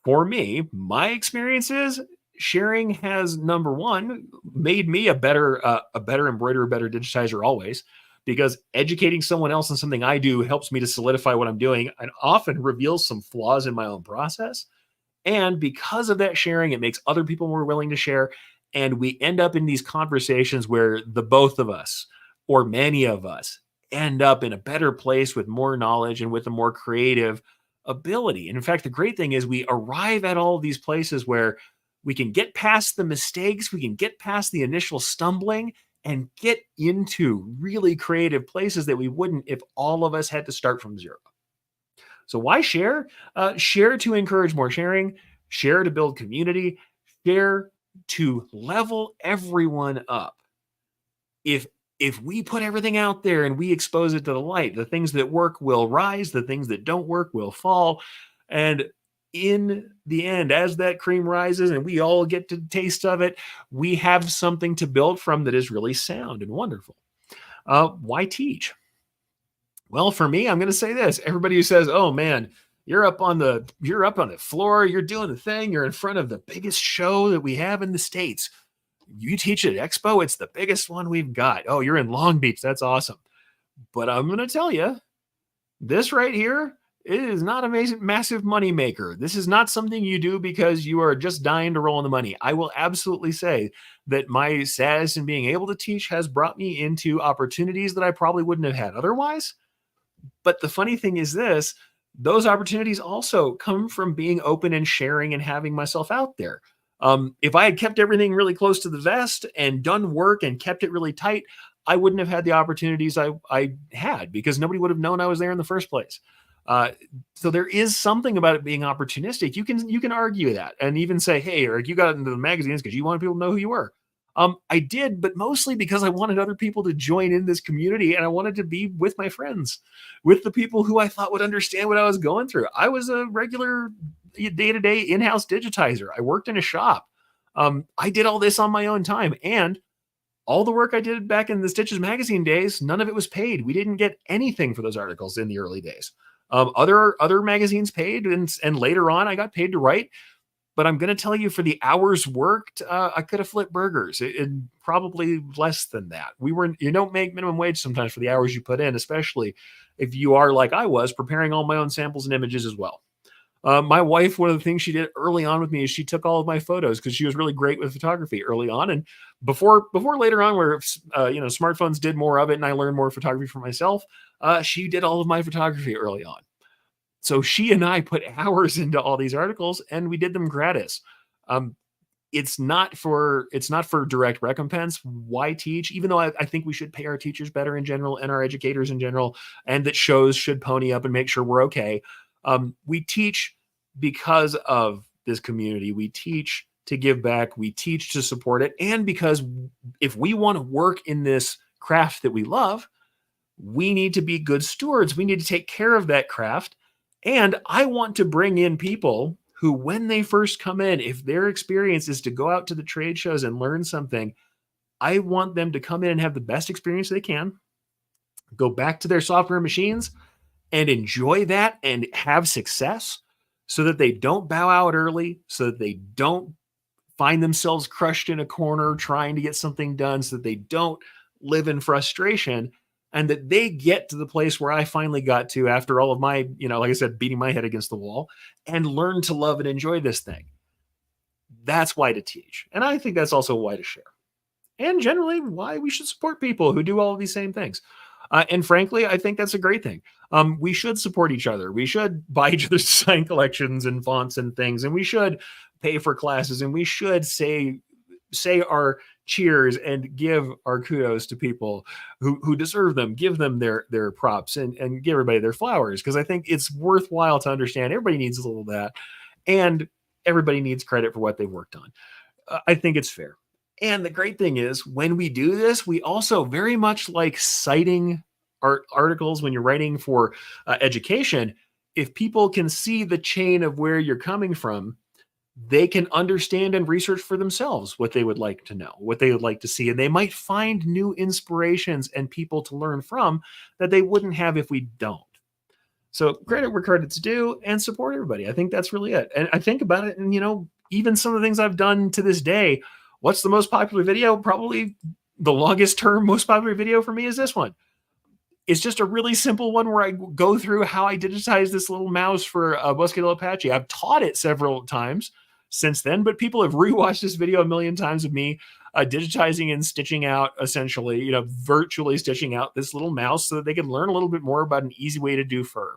For me, my experiences sharing has number one made me a better embroiderer, a better digitizer always, because educating someone else on something I do helps me to solidify what I'm doing and often reveals some flaws in my own process. And because of that sharing, it makes other people more willing to share. And we end up in these conversations where the both of us, or many of us, end up in a better place with more knowledge and with a more creative ability. And in fact, the great thing is we arrive at all of these places where we can get past the mistakes, we can get past the initial stumbling and get into really creative places that we wouldn't if all of us had to start from zero. So why share? Share to encourage more sharing, share to build community, share to level everyone up. If if we put everything out there and we expose it to the light, the things that work will rise, the things that don't work will fall. And in the end, as that cream rises and we all get to taste of it, we have something to build from that is really sound and wonderful. Why teach? Well, for me, I'm going to say this. Everybody who says, "Oh man, you're up on the floor, you're doing the thing, you're in front of the biggest show that we have in the States. You teach at Expo, it's the biggest one we've got. Oh, you're in Long Beach. That's awesome." But I'm going to tell you, this right here, it is not a massive money maker. This is not something you do because you are just dying to roll in the money. I will absolutely say that my status in being able to teach has brought me into opportunities that I probably wouldn't have had otherwise. But the funny thing is this, those opportunities also come from being open and sharing and having myself out there. If I had kept everything really close to the vest and done work and kept it really tight, I wouldn't have had the opportunities I had because nobody would have known I was there in the first place. Uh, so there is something about it being opportunistic. You can argue that and even say, "Hey, Eric, you got into the magazines because you wanted people to know who you were." I did, but mostly because I wanted other people to join in this community and I wanted to be with my friends, with the people who I thought would understand what I was going through. I was a regular day to day in house digitizer. I worked in a shop. I did all this on my own time. And all the work I did back in the Stitches magazine days, none of it was paid. We didn't get anything for those articles in the early days. Other magazines paid, and later on, I got paid to write. But I'm going to tell you, for the hours worked, I could have flipped burgers. Probably less than that. You don't make minimum wage sometimes for the hours you put in, especially if you are like I was, preparing all my own samples and images as well. My wife, one of the things she did early on with me is she took all of my photos because she was really great with photography early on. And before later on, where smartphones did more of it and I learned more photography for myself, she did all of my photography early on. So she and I put hours into all these articles and we did them gratis. Um, it's not for direct recompense. Why teach? Even though I think we should pay our teachers better in general and our educators in general, and that shows should pony up and make sure we're okay. We teach because of this community. We teach to give back. We teach to support it. And because if we want to work in this craft that we love, we need to be good stewards. We need to take care of that craft. And I want to bring in people who, when they first come in, if their experience is to go out to the trade shows and learn something, I want them to come in and have the best experience they can, go back to their software machines and enjoy that and have success so that they don't bow out early, so that they don't find themselves crushed in a corner trying to get something done, so that they don't live in frustration, and that they get to the place where I finally got to after all of my, like I said, beating my head against the wall, and learn to love and enjoy this thing. That's why to teach. And I think that's also why to share. And generally why we should support people who do all of these same things. And frankly, I think that's a great thing. We should support each other. We should buy each other's design collections and fonts and things, and we should pay for classes, and we should say our cheers and give our kudos to people who deserve them. Give them their props and give everybody their flowers, because I think it's worthwhile to understand everybody needs a little of that, and everybody needs credit for what they've worked on. I think it's fair. And the great thing is, when we do this, we also, very much like citing articles when you're writing for education, if people can see the chain of where you're coming from, they can understand and research for themselves what they would like to know, what they would like to see. And they might find new inspirations and people to learn from that they wouldn't have if we don't. So credit where credit's due and support everybody. I think that's really it. And I think about it, and even some of the things I've done to this day, what's the most popular video? Probably the longest term most popular video for me is this one. It's just a really simple one where I go through how I digitize this little mouse for a Muscatel Apache. I've taught it several times since then, but people have rewatched this video a million times of me digitizing and stitching out, essentially, virtually stitching out this little mouse so that they can learn a little bit more about an easy way to do fur.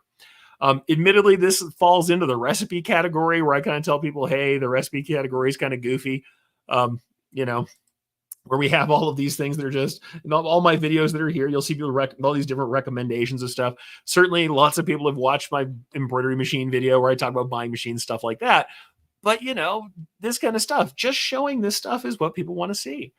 Admittedly, this falls into the recipe category where I kind of tell people, hey, the recipe category is kind of goofy. Um, you know, where we have all of these things that are just all my videos that are here. You'll see people all these different recommendations of stuff. Certainly, lots of people have watched my embroidery machine video where I talk about buying machines, stuff like that. But this kind of stuff, just showing this stuff is what people want to see.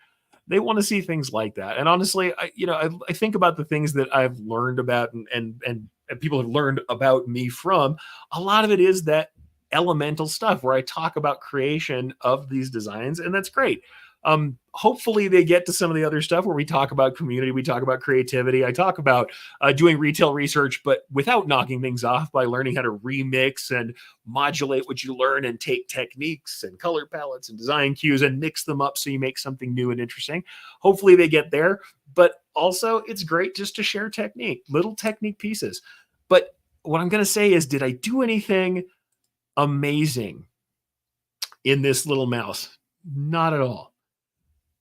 They want to see things like that. And honestly, I think about the things that I've learned about and people have learned about me from. A lot of it is that elemental stuff where I talk about creation of these designs, and that's great. Hopefully they get to some of the other stuff where we talk about community, we talk about creativity. I talk about doing retail research, but without knocking things off, by learning how to remix and modulate what you learn and take techniques and color palettes and design cues and mix them up so you make something new and interesting. Hopefully they get there, but also it's great just to share technique, little technique pieces. But what I'm going to say is, did I do anything amazing in this little mouse? Not at all.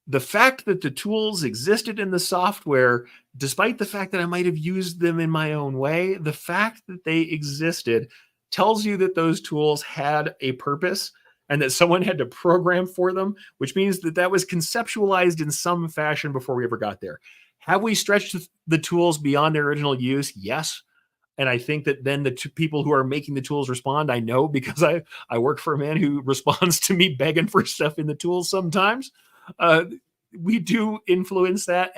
The fact that the tools existed in the software, despite the fact that I might have used them in my own way, the fact that they existed tells you that those tools had a purpose and that someone had to program for them, which means that that was conceptualized in some fashion before we ever got there. Have we stretched the tools beyond their original use? Yes. And I think that then the people who are making the tools respond. I know because I work for a man who responds to me begging for stuff in the tools sometimes. We do influence that,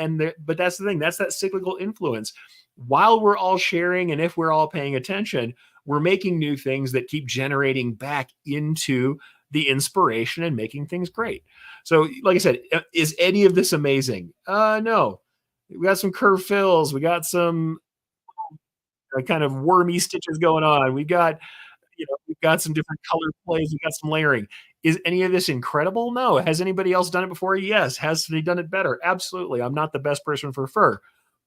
but that's the thing. That's that cyclical influence. While we're all sharing, and if we're all paying attention, we're making new things that keep generating back into the inspiration and making things great. So, like I said, is any of this amazing? No. We got some curved fills. We got some kind of wormy stitches going on. We've got some different color plays. We've got some layering. Is any of this incredible? No. Has anybody else done it before? Yes. Has somebody done it better? Absolutely. I'm not the best person for fur.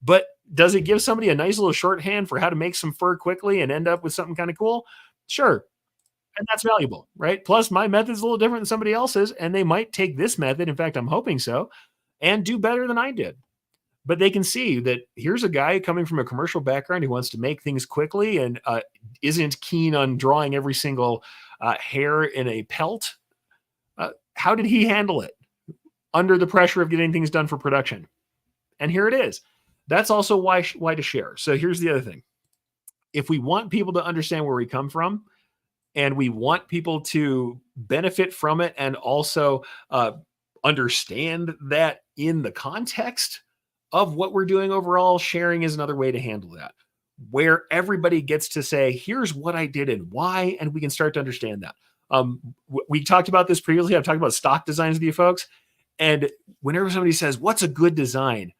But does it give somebody a nice little shorthand for how to make some fur quickly and end up with something kind of cool? Sure. And that's valuable, right? Plus, my method's a little different than somebody else's, and they might take this method, in fact, I'm hoping so, and do better than I did. But they can see that here's a guy coming from a commercial background who wants to make things quickly and isn't keen on drawing every single hair in a pelt. How did he handle it under the pressure of getting things done for production? And here it is. That's also why to share. So here's the other thing. If we want people to understand where we come from, and we want people to benefit from it and also understand that in the context of what we're doing overall, sharing is another way to handle that, where everybody gets to say, here's what I did and why, and we can start to understand that. We talked about this previously. I've talked about stock designs with you folks. And whenever somebody says, what's a good design?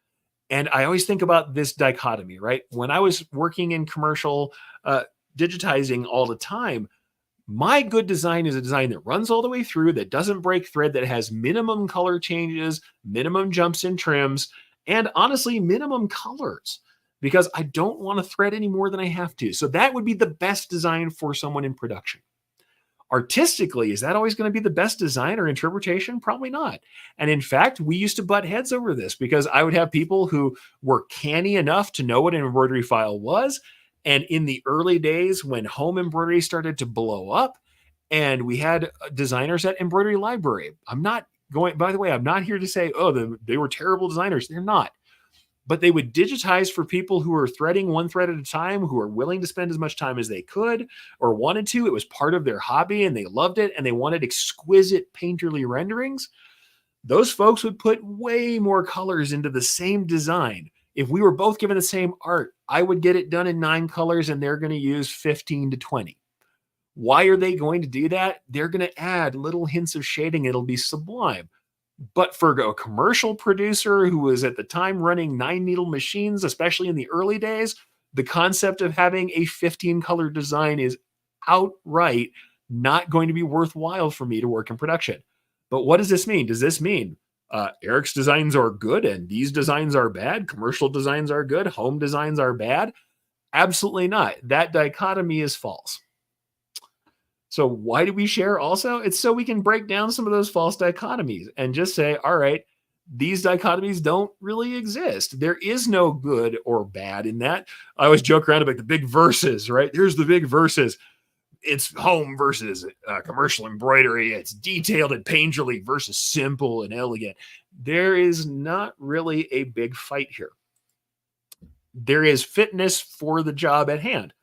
And I always think about this dichotomy, right? When I was working in commercial digitizing all the time, my good design is a design that runs all the way through, that doesn't break thread, that has minimum color changes, minimum jumps and trims, and honestly, minimum colors, because I don't want to thread any more than I have to. So that would be the best design for someone in production. Artistically, is that always going to be the best design or interpretation? Probably not. And in fact, we used to butt heads over this because I would have people who were canny enough to know what an embroidery file was. And in the early days when home embroidery started to blow up, and we had designers at Embroidery Library. By the way, I'm not here to say, they were terrible designers. They're not. But they would digitize for people who were threading one thread at a time, who were willing to spend as much time as they could or wanted to. It was part of their hobby and they loved it and they wanted exquisite painterly renderings. Those folks would put way more colors into the same design. If we were both given the same art, I would get it done in 9 colors and they're going to use 15 to 20. Why are they going to do that? They're going to add little hints of shading. It'll be sublime. But for a commercial producer who was at the time running 9-needle machines, especially in the early days, The concept of having a 15 color design is outright not going to be worthwhile for me to work in production. But what does this mean? Does this mean Erich's designs are good and these designs are bad? Commercial designs are good, home designs are bad? Absolutely not. That dichotomy is false. So why do we share also? It's so we can break down some of those false dichotomies and just say, all right, these dichotomies don't really exist. There is no good or bad in that. I always joke around about the big verses, right? Here's the big verses. It's home versus commercial embroidery. It's detailed and painterly versus simple and elegant. There is not really a big fight here. There is fitness for the job at hand.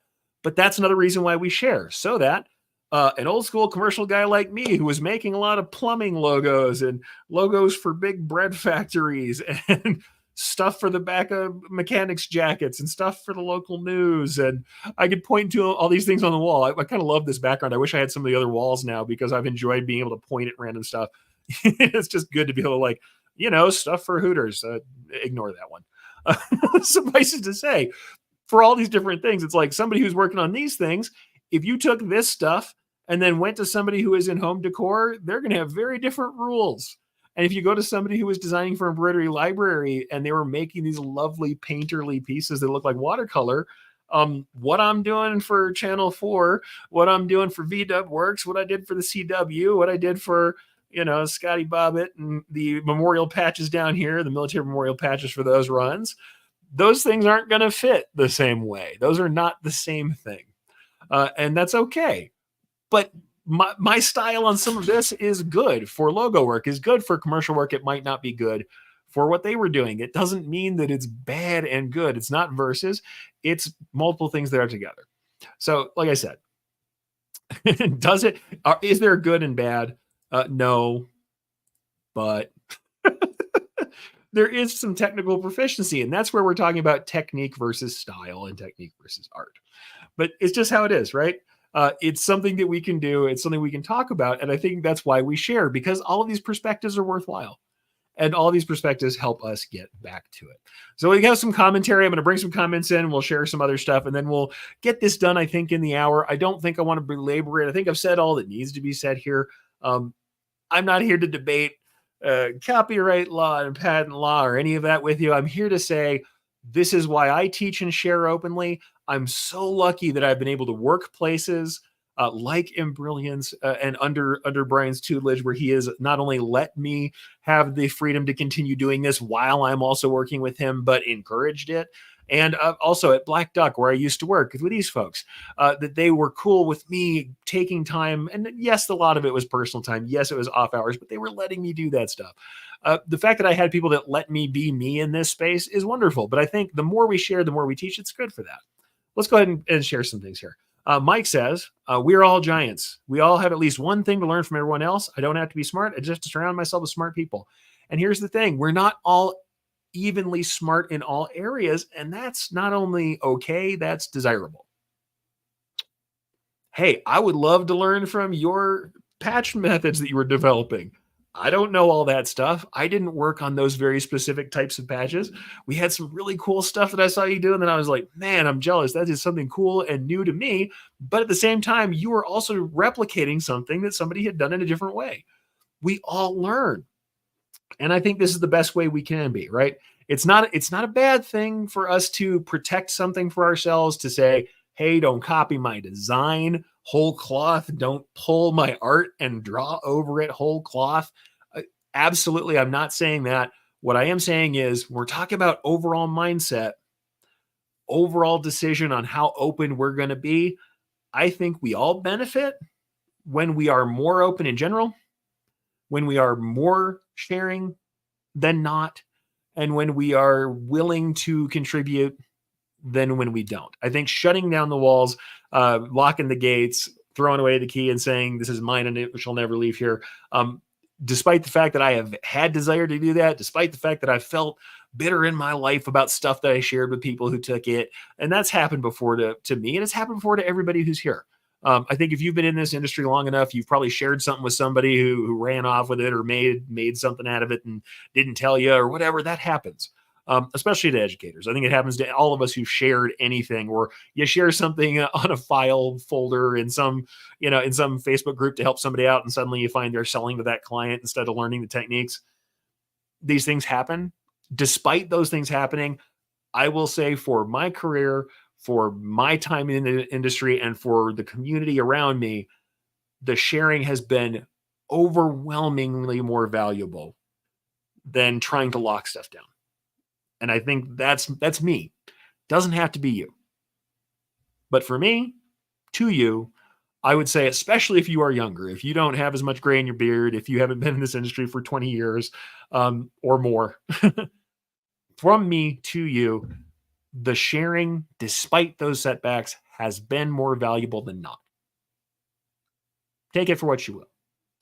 But that's another reason why we share, so that an old school commercial guy like me who was making a lot of plumbing logos and logos for big bread factories and stuff for the back of mechanics jackets and stuff for the local news. And I could point to all these things on the wall. I kind of love this background. I wish I had some of the other walls now because I've enjoyed being able to point at random stuff. It's just good to be able to, like, stuff for Hooters. Ignore that one. Suffice it to say, for all these different things, it's like somebody who's working on these things, if you took this stuff and then went to somebody who is in home decor, they're going to have very different rules. And if you go to somebody who was designing for Embroidery Library and they were making these lovely painterly pieces that look like watercolor, what I'm doing for Channel 4, what I'm doing for VW Works, what I did for the CW, what I did for, Scotty Bobbitt and the memorial patches down here, the military memorial patches for those runs, those things aren't going to fit the same way. Those are not the same thing. And that's okay. But my style on some of this is good for logo work, is good for commercial work. It might not be good for what they were doing. It doesn't mean that it's bad and good. It's not versus. It's multiple things that are together. So, like I said, is there good and bad? No, but there is some technical proficiency, and that's where we're talking about technique versus style and technique versus art. But it's just how it is, right? It's something that we can do. It's something we can talk about. And I think that's why we share, because all of these perspectives are worthwhile. And all these perspectives help us get back to it. So we have some commentary. I'm going to bring some comments in. We'll share some other stuff, and then we'll get this done, I think, in the hour. I don't think I want to belabor it. I think I've said all that needs to be said here. I'm not here to debate copyright law and patent law or any of that with you. I'm here to say this is why I teach and share openly. I'm so lucky that I've been able to work places like Embrilliance and under Brian's tutelage, where he has not only let me have the freedom to continue doing this while I'm also working with him, but encouraged it. And also at Black Duck, where I used to work with these folks, that they were cool with me taking time. And yes, a lot of it was personal time. Yes, it was off hours, but they were letting me do that stuff. The fact that I had people that let me be me in this space is wonderful. But I think the more we share, the more we teach, it's good for that. Let's go ahead and share some things here. Mike says, we're all giants. We all have at least one thing to learn from everyone else. I don't have to be smart. I just have to surround myself with smart people. And here's the thing. We're not all evenly smart in all areas. And that's not only okay, that's desirable. Hey, I would love to learn from your patch methods that you were developing. I don't know all that stuff. I didn't work on those very specific types of patches. We had some really cool stuff that I saw you do. And then I was like, man, I'm jealous. That is something cool and new to me. But at the same time, you were also replicating something that somebody had done in a different way. We all learn. And I think this is the best way we can be, right? It's not a bad thing for us to protect something for ourselves, to say, hey, don't copy my design whole cloth. Don't pull my art and draw over it whole cloth. Absolutely, I'm not saying that. What I am saying is we're talking about overall mindset, overall decision on how open we're going to be. I think we all benefit when we are more open in general, when we are more sharing than not, and when we are willing to contribute than when we don't. I think shutting down the walls, locking the gates, throwing away the key and saying, this is mine and it shall never leave here. Despite the fact that I have had desire to do that, despite the fact that I've felt bitter in my life about stuff that I shared with people who took it. And that's happened before to me, and it's happened before to everybody who's here. I think if you've been in this industry long enough, you've probably shared something with somebody who ran off with it or made something out of it and didn't tell you or whatever. That happens. especially to educators. I think it happens to all of us who shared anything, or you share something on a file folder in some, in some Facebook group to help somebody out, and suddenly you find they're selling to that client instead of learning the techniques. These things happen. Despite those things happening, I will say for my career, for my time in the industry, and for the community around me, the sharing has been overwhelmingly more valuable than trying to lock stuff down. And I think that's me. Doesn't have to be you. But for me, to you, I would say, especially if you are younger, if you don't have as much gray in your beard, if you haven't been in this industry for 20 years or more, from me to you, the sharing, despite those setbacks, has been more valuable than not. Take it for what you will.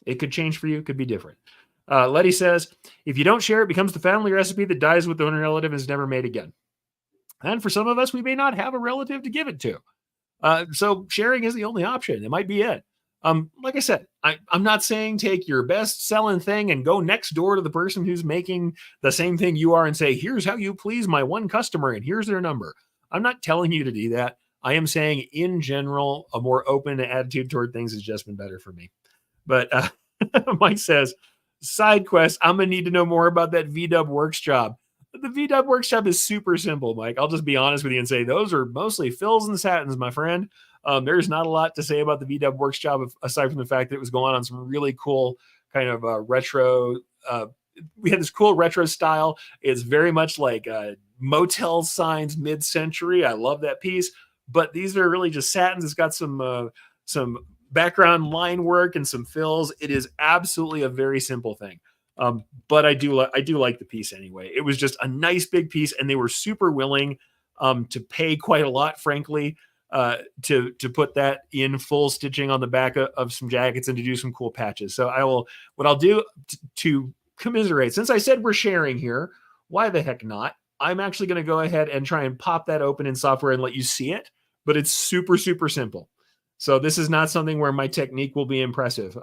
It could change for you. It could be different. Letty says, if you don't share, it becomes the family recipe that dies with the one relative and is never made again. And for some of us, we may not have a relative to give it to. So sharing is the only option. It might be it. Like I said, I'm not saying take your best selling thing and go next door to the person who's making the same thing you are and say, here's how you please my one customer and here's their number. I'm not telling you to do that. I am saying in general, a more open attitude toward things has just been better for me. But Mike says, side quest, I'm going to need to know more about that VW Works job. The VW Works job is super simple, Mike. I'll just be honest with you and say those are mostly fills and satins, my friend. There's not a lot to say about the VW Works job aside from the fact that it was going on some really cool kind of retro. We had this cool retro style. It's very much like motel signs mid-century. I love that piece. But these are really just satins. It's got some background line work and some fills. It is absolutely a very simple thing. But I do like the piece anyway. It was just a nice big piece, and they were super willing to pay quite a lot, frankly, to put that in full stitching on the back of some jackets and to do some cool patches. So what I'll do to commiserate, since I said we're sharing here, why the heck not? I'm actually going to go ahead and try and pop that open in software and let you see it, but it's super, super simple. So this is not something where my technique will be impressive.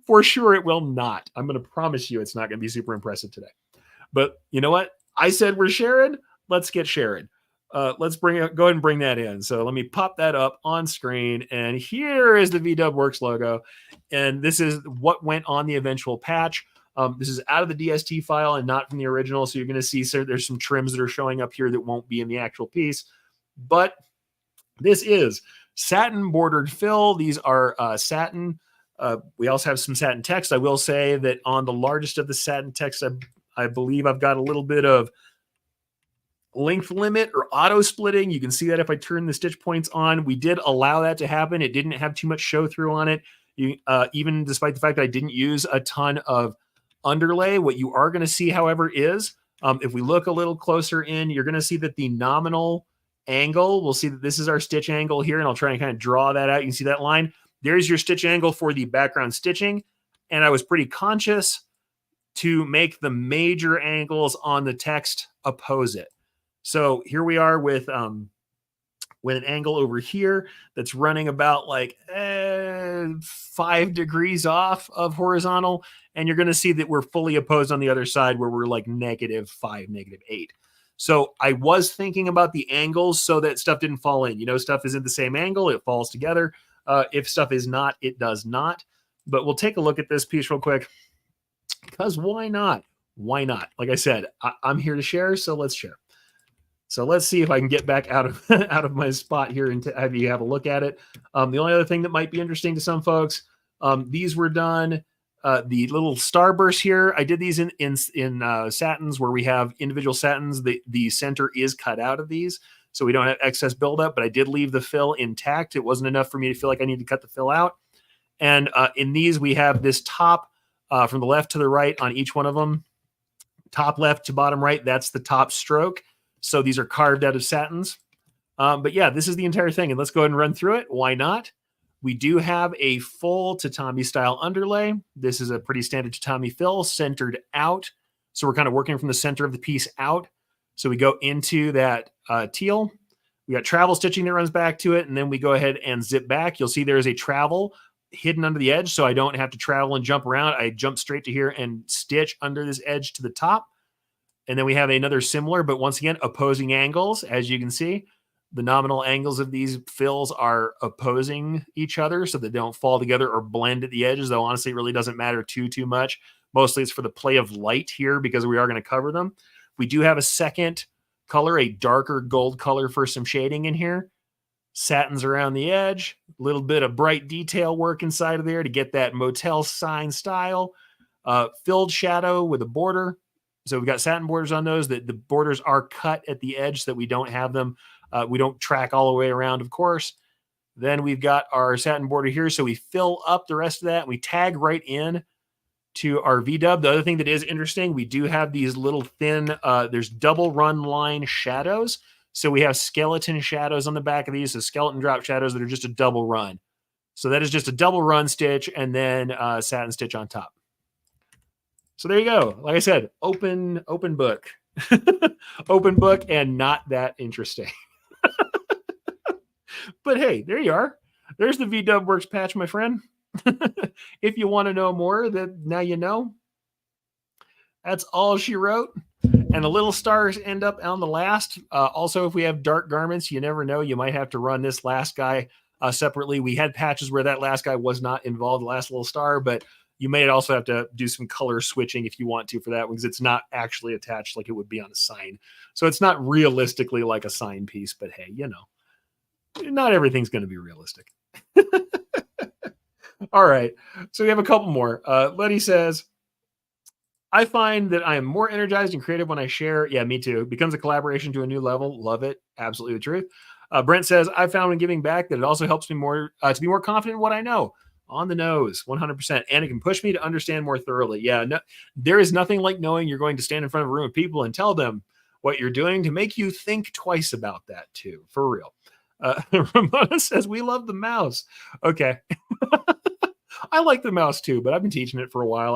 For sure, it will not. I'm going to promise you it's not going to be super impressive today. But you know what? I said we're sharing. Let's get sharing. Let's go ahead and bring that in. So let me pop that up on screen. And here is the VW Works logo. And this is what went on the eventual patch. This is out of the DST file and not from the original. So you're going to see there's some trims that are showing up here that won't be in the actual piece. But this is satin bordered fill. These are satin. We also have some satin text. I will say that on the largest of the satin text, I believe I've got a little bit of length limit or auto splitting. You can see that if I turn the stitch points on. We did allow that to happen. It didn't have too much show through on it. Even despite the fact that I didn't use a ton of underlay. What you are going to see, however, is if we look a little closer in, you're going to see that the nominal angle, we'll see that this is our stitch angle here, and I'll try and kind of draw that out. You can see that line. There's your stitch angle for the background stitching. And I was pretty conscious to make the major angles on the text oppose it. So here we are with an angle over here that's running about like 5 degrees off of horizontal. And you're going to see that we're fully opposed on the other side where we're like -5, -8. So I was thinking about the angles so that stuff didn't fall in. Stuff is in the same angle. It falls together. If stuff is not, it does not. But we'll take a look at this piece real quick because why not? Why not? Like I said, I'm here to share, so let's share. So let's see if I can get back out of my spot here and have you have a look at it. The only other thing that might be interesting to some folks, these were done. The little starbursts here, I did these in satins where we have individual satins. The center is cut out of these, so we don't have excess buildup, but I did leave the fill intact. It wasn't enough for me to feel like I need to cut the fill out. And in these, we have this top from the left to the right on each one of them. Top left to bottom right, that's the top stroke. So these are carved out of satins. But yeah, this is the entire thing. And let's go ahead and run through it. Why not? We do have a full tatami style underlay. This is a pretty standard tatami fill centered out. So we're kind of working from the center of the piece out. So we go into that teal. We got travel stitching that runs back to it. And then we go ahead and zip back. You'll see there is a travel hidden under the edge. So I don't have to travel and jump around. I jump straight to here and stitch under this edge to the top. And then we have another similar, but once again, opposing angles. As you can see, the nominal angles of these fills are opposing each other so that they don't fall together or blend at the edges, though honestly, it really doesn't matter too much. Mostly it's for the play of light here because we are going to cover them. We do have a second color, a darker gold color for some shading in here. Satins around the edge, a little bit of bright detail work inside of there to get that motel sign style. Filled shadow with a border. So we've got satin borders on those. The borders are cut at the edge so that we don't have them. We don't track all the way around, of course. Then we've got our satin border here. So we fill up the rest of that. We tag right in to our V-dub. The other thing that is interesting, we do have these little thin, there's double run line shadows. So we have skeleton shadows on the back of these. So skeleton drop shadows that are just a double run. So that is just a double run stitch and then satin stitch on top. So there you go. Like I said, open book. Open book and not that interesting. But hey, there you are. There's the V-Dub Works patch, my friend. If you want to know more, then now you know. That's all she wrote. And the little stars end up on the last. Also, if we have dark garments, you never know. You might have to run this last guy separately. We had patches where that last guy was not involved, the last little star, but you may also have to do some color switching if you want to for that one, because it's not actually attached like it would be on a sign. So it's not realistically like a sign piece, but hey, you know, not everything's going to be realistic. All right. So we have a couple more. Letty says, I find that I am more energized and creative when I share. Yeah, me too. It becomes a collaboration to a new level. Love it. Absolutely the truth. Brent says, I found when giving back that it also helps me more to be more confident in what I know. On the nose, 100%. And it can push me to understand more thoroughly. Yeah, no, there is nothing like knowing you're going to stand in front of a room of people and tell them what you're doing to make you think twice about that too, for real. Ramona says, we love the mouse. Okay. I like the mouse too, but I've been teaching it for a while.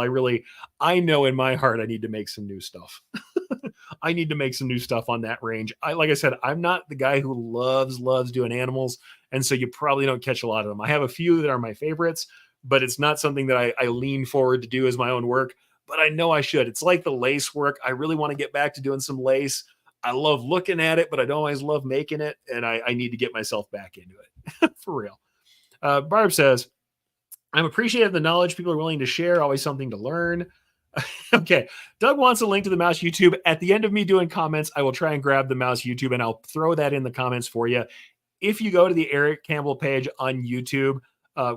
I know in my heart I need to make some new stuff. I need to make some new stuff on that range. Like I said, I'm not the guy who loves doing animals, and so you probably don't catch a lot of them. I have a few that are my favorites, but it's not something that I lean forward to do as my own work, but I know I should. It's like the lace work. I really want to get back to doing some lace. I love looking at it, but I don't always love making it, and I need to get myself back into it. For real. Barb says, I'm appreciative of the knowledge people are willing to share, always something to learn. Okay. Doug wants a link to the mouse YouTube. At the end of me doing comments, I will try and grab the mouse YouTube and I'll throw that in the comments for you. If you go to the Erich Campbell page on YouTube,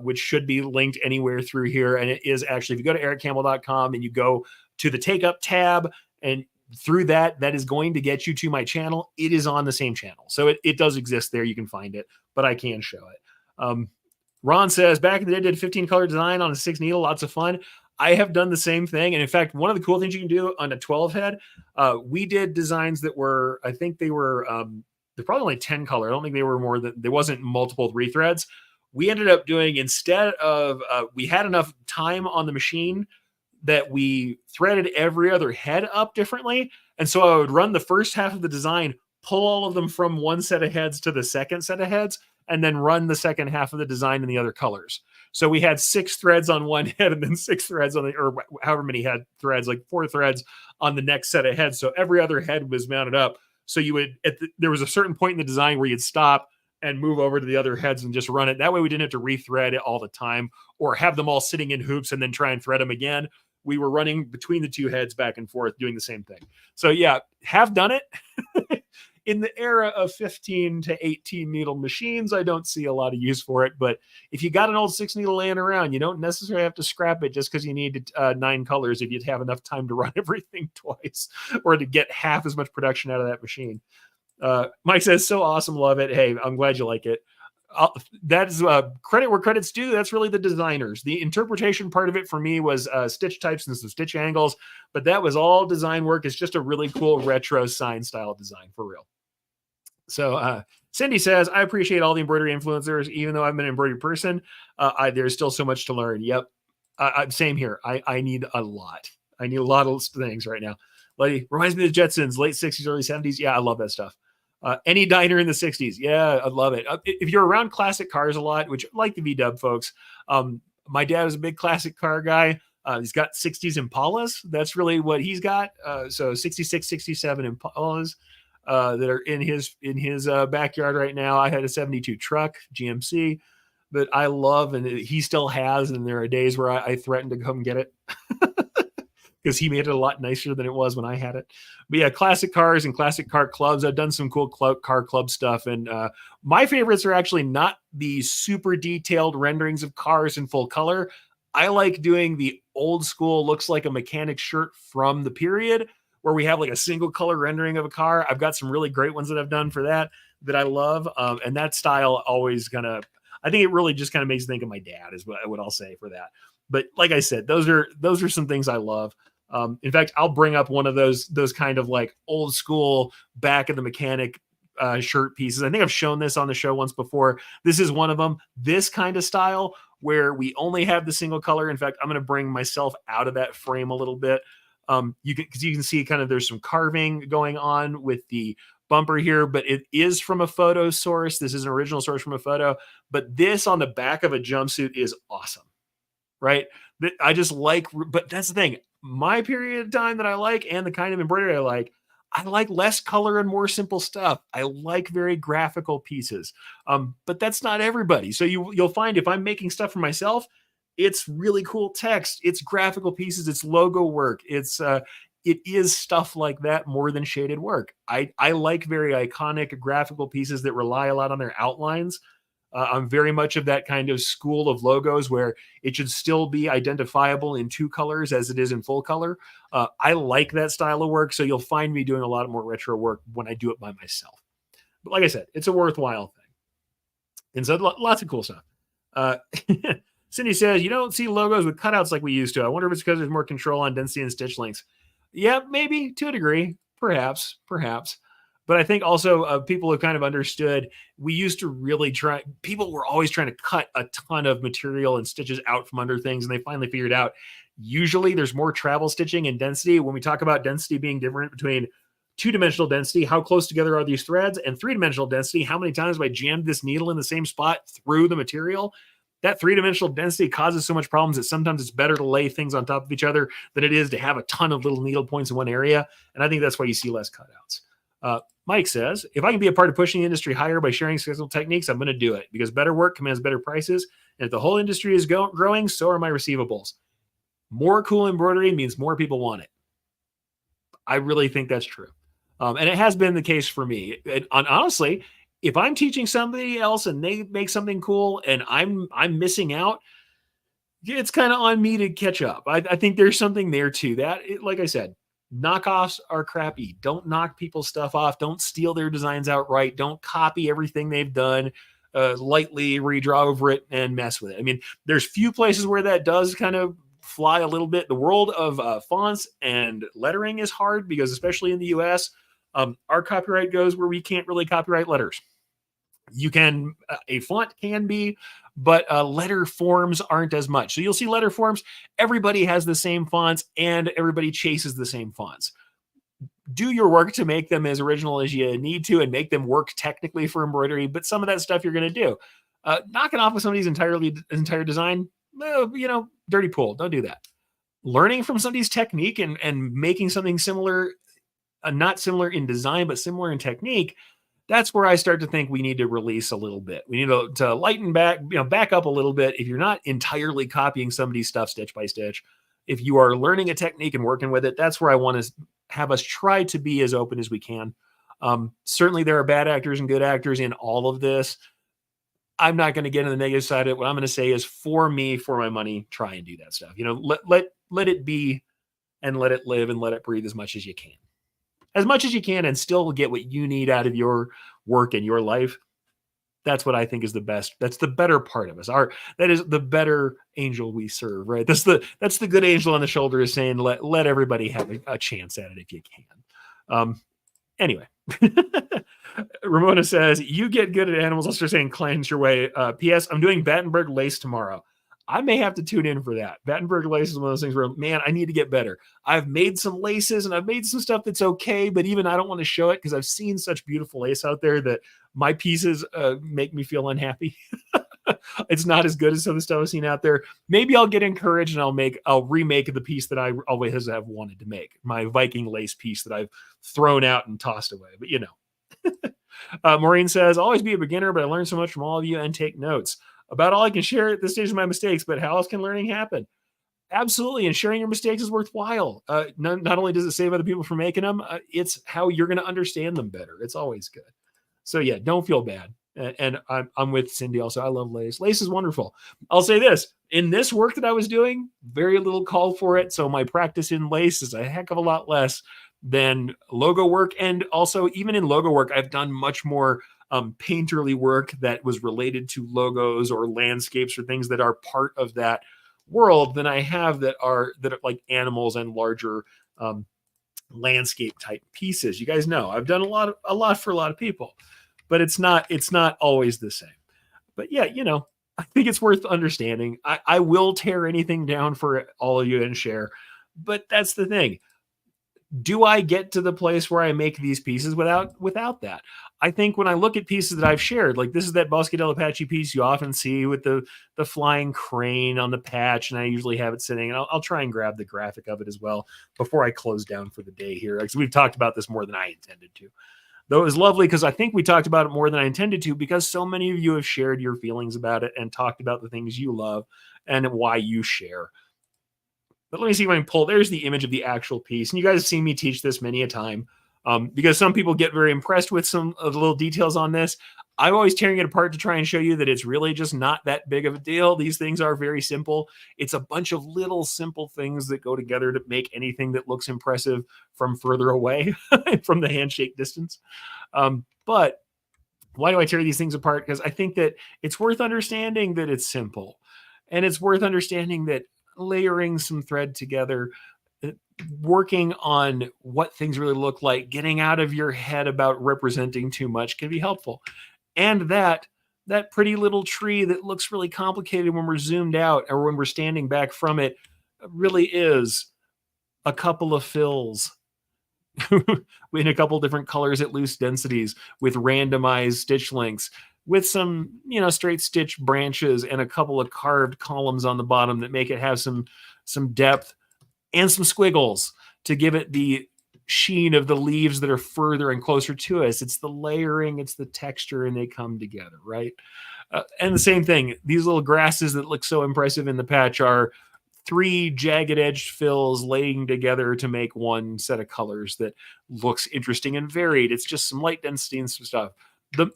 which should be linked anywhere through here, and it is actually, if you go to erichcampbell.com and you go to the Takeup tab, and through that is going to get you to my channel. It is on the same channel. So it does exist there. You can find it, but I can show it. Ron says, back in the day, did 15 color design on a 6 needle. Lots of fun. I have done the same thing. And in fact, one of the cool things you can do on a 12 head, we did designs that were, I think they're probably only 10 color. I don't think they were more than, there wasn't multiple rethreads. We ended up doing, instead of, we had enough time on the machine that we threaded every other head up differently. And so I would run the first half of the design, pull all of them from one set of heads to the second set of heads, and then run the second half of the design in the other colors. So we had 6 threads on one head and then 6 threads on the, or however many head threads, like 4 threads on the next set of heads. So every other head was mounted up. So you would, there was a certain point in the design where you'd stop and move over to the other heads and just run it. That way we didn't have to rethread it all the time or have them all sitting in hoops and then try and thread them again. We were running between the 2 heads back and forth doing the same thing. So yeah, have done it. In the era of 15 to 18 needle machines, I don't see a lot of use for it. But if you got an old 6 needle laying around, you don't necessarily have to scrap it just because you need 9 colors if you'd have enough time to run everything twice or to get half as much production out of that machine. Mike says, so awesome. Love it. Hey, I'm glad you like it. That is credit where credit's due. That's really the designers. The interpretation part of it for me was stitch types and some stitch angles, but that was all design work. It's just a really cool retro sign style design for real. So Cindy says, I appreciate all the embroidery influencers, even though I'm an embroidery person. There's still so much to learn. Yep. Same here. I need a lot. I need a lot of things right now. Like, reminds me of the Jetsons, late 60s, early 70s. Yeah, I love that stuff. Any diner in the 60s. Yeah, I love it. If you're around classic cars a lot, which like the V-Dub folks, my dad was a big classic car guy. He's got 60s Impalas. That's really what he's got. So 66, 67 Impalas that are in his backyard right now. I had a 72 truck GMC that I love, and he still has. And there are days where I threaten to come get it because he made it a lot nicer than it was when I had it. But yeah, classic cars and classic car clubs. I've done some cool car club stuff, and my favorites are actually not the super detailed renderings of cars in full color. I like doing the old school, looks like a mechanic shirt from the period, where we have like a single color rendering of a car. I've got some really great ones that I've done for that I love, and that style always kind of, I think it really just kind of makes me think of my dad, is what I'll say for that. But like I said, those are some things I love. In fact, I'll bring up one of those kind of like old school back of the mechanic shirt pieces. I think I've shown this on the show once before. This is one of them. This kind of style where we only have the single color. In fact, I'm going to bring myself out of that frame a little bit. You can see kind of there's some carving going on with the bumper here, but it is from a photo source. This is an original source from a photo, but this on the back of a jumpsuit is awesome, right? I just like, but that's the thing. My period of time that I like, and the kind of embroidery I like less color and more simple stuff. I like very graphical pieces, but that's not everybody. So you'll find if I'm making stuff for myself, it's really cool text, it's graphical pieces, it's logo work, it is stuff like that more than shaded work. I like very iconic graphical pieces that rely a lot on their outlines. I'm very much of that kind of school of logos where it should still be identifiable in two colors as it is in full color. I like that style of work, so you'll find me doing a lot more retro work when I do it by myself. But like I said, it's a worthwhile thing. And so lots of cool stuff. Cindy says, you don't see logos with cutouts like we used to. I wonder if it's because there's more control on density and stitch lengths. Yeah, maybe to a degree, perhaps. But I think also people have kind of understood, we used to really try, people were always trying to cut a ton of material and stitches out from under things. And they finally figured out, usually there's more travel stitching and density. When we talk about density being different between two-dimensional density, how close together are these threads, and three-dimensional density, how many times have I jammed this needle in the same spot through the material? That three-dimensional density causes so much problems that sometimes it's better to lay things on top of each other than it is to have a ton of little needle points in one area. And I think that's why you see less cutouts. Mike says, if I can be a part of pushing the industry higher by sharing successful techniques, I'm going to do it, because better work commands better prices. And if the whole industry is growing, so are my receivables. More cool embroidery means more people want it. I really think that's true. And it has been the case for me. And honestly, if I'm teaching somebody else and they make something cool and I'm missing out, it's kind of on me to catch up. I think there's something there too. Like I said, knockoffs are crappy. Don't knock people's stuff off. Don't steal their designs outright. Don't copy everything they've done, lightly redraw over it and mess with it. I mean, there's few places where that does kind of fly a little bit. The world of fonts and lettering is hard because, especially in the US, our copyright goes where we can't really copyright letters. You can, a font can be, but letter forms aren't as much. So you'll see letter forms, everybody has the same fonts and everybody chases the same fonts. Do your work to make them as original as you need to and make them work technically for embroidery, but some of that stuff you're going to do. Knocking off of somebody's entire design, dirty pool. Don't do that. Learning from somebody's technique and making something similar, not similar in design, but similar in technique, that's where I start to think we need to release a little bit. We need to lighten back, back up a little bit. If you're not entirely copying somebody's stuff stitch by stitch, if you are learning a technique and working with it, that's where I want to have us try to be as open as we can. Certainly there are bad actors and good actors in all of this. I'm not going to get in the negative side of it. What I'm going to say is, for me, for my money, try and do that stuff. Let it be and let it live and let it breathe as much as you can. As much as you can, and still get what you need out of your work and your life. That's what I think is the best. That's the better part of us. That is the better angel we serve, right? That's the good angel on the shoulder, is saying, let everybody have a chance at it if you can. Anyway, Ramona says, you get good at animals. I'll start saying cleanse your way. P.S. I'm doing Battenberg lace tomorrow. I may have to tune in for that. Battenberg lace is one of those things where, man, I need to get better. I've made some laces and I've made some stuff that's okay, but even I don't want to show it because I've seen such beautiful lace out there that my pieces make me feel unhappy. It's not as good as some of the stuff I've seen out there. Maybe I'll get encouraged and I'll remake the piece that I always have wanted to make, my Viking lace piece that I've thrown out and tossed away. But Maureen says, always be a beginner, but I learned so much from all of you and take notes. About all I can share at this stage of my mistakes, but how else can learning happen? Absolutely. And sharing your mistakes is worthwhile. Not only does it save other people from making them, it's how you're going to understand them better. It's always good. So yeah, don't feel bad. And I'm with Cindy also. I love lace. Lace is wonderful. I'll say this, in this work that I was doing, very little call for it. So my practice in lace is a heck of a lot less than logo work. And also even in logo work, I've done much more painterly work that was related to logos or landscapes or things that are part of that world than I have that are like animals and larger landscape type pieces. You guys know I've done a lot for a lot of people, but it's not always the same. But yeah, I think it's worth understanding. I will tear anything down for all of you and share, but that's the thing. Do I get to the place where I make these pieces without that? I think when I look at pieces that I've shared, like this is that Bosque del Apache piece you often see with the flying crane on the patch, and I usually have it sitting, and I'll try and grab the graphic of it as well before I close down for the day here, because we've talked about this more than I intended to. Though it was lovely because I think we talked about it more than I intended to, because so many of you have shared your feelings about it and talked about the things you love and why you share. But let me see if I can pull. There's the image of the actual piece. And you guys have seen me teach this many a time because some people get very impressed with some of the little details on this. I'm always tearing it apart to try and show you that it's really just not that big of a deal. These things are very simple. It's a bunch of little simple things that go together to make anything that looks impressive from further away from the handshake distance. But why do I tear these things apart? Because I think that it's worth understanding that it's simple. And it's worth understanding that layering some thread together, working on what things really look like, getting out of your head about representing too much can be helpful. And that pretty little tree that looks really complicated when we're zoomed out or when we're standing back from it really is a couple of fills in a couple different colors at loose densities with randomized stitch lengths, with some, straight stitch branches and a couple of carved columns on the bottom that make it have some depth and some squiggles to give it the sheen of the leaves that are further and closer to us. It's the layering, it's the texture, and they come together, right? And the same thing, these little grasses that look so impressive in the patch are 3 jagged edged fills laying together to make one set of colors that looks interesting and varied. It's just some light density and some stuff.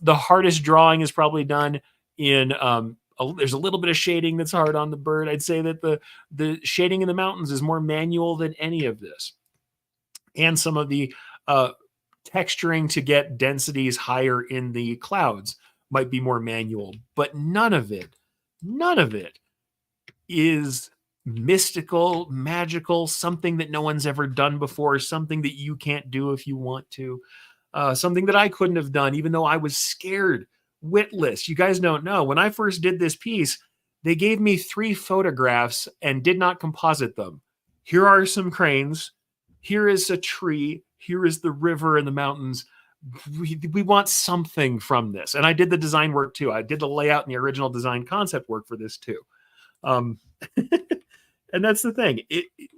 The hardest drawing is probably done in there's a little bit of shading that's hard on the bird. I'd say that the shading in the mountains is more manual than any of this. And some of the texturing to get densities higher in the clouds might be more manual, but none of it is mystical, magical, something that no one's ever done before, something that you can't do if you want to. Something that I couldn't have done, even though I was scared, witless. You guys don't know. When I first did this piece, they gave me 3 photographs and did not composite them. Here are some cranes. Here is a tree. Here is the river and the mountains. We want something from this. And I did the design work too. I did the layout and the original design concept work for this too. And that's the thing.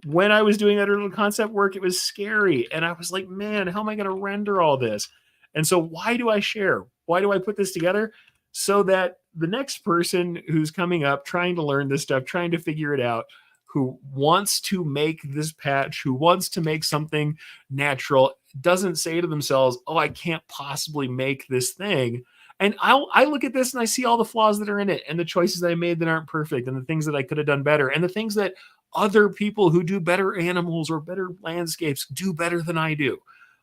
When I was doing that original concept work, it was scary. And I was like, man, how am I going to render all this? And so why do I share? Why do I put this together? So that the next person who's coming up, trying to learn this stuff, trying to figure it out, who wants to make this patch, who wants to make something natural, doesn't say to themselves, oh, I can't possibly make this thing. And I look at this and I see all the flaws that are in it and the choices that I made that aren't perfect and the things that I could have done better and the things that other people who do better animals or better landscapes do better than I do.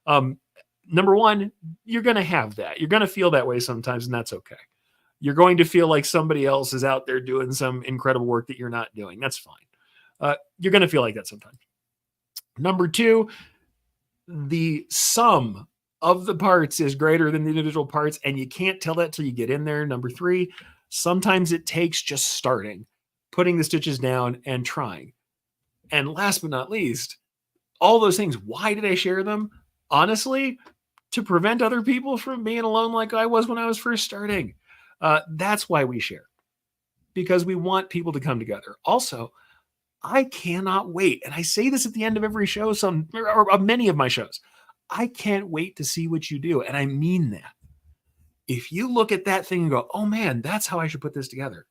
Number one, you're going to have that. You're going to feel that way sometimes, and that's okay. You're going to feel like somebody else is out there doing some incredible work that you're not doing. That's fine. You're going to feel like that sometimes. Number two, the sum of the parts is greater than the individual parts, and you can't tell that till you get in there. Number three, sometimes it takes just starting, putting the stitches down and trying. And last but not least, all those things, why did I share them? Honestly, to prevent other people from being alone like I was when I was first starting. That's why we share. because we want people to come together. Also, I cannot wait. And I say this at the end of every show, or many of my shows. I can't wait to see what you do. And I mean that. If you look at that thing and go, oh man, that's how I should put this together.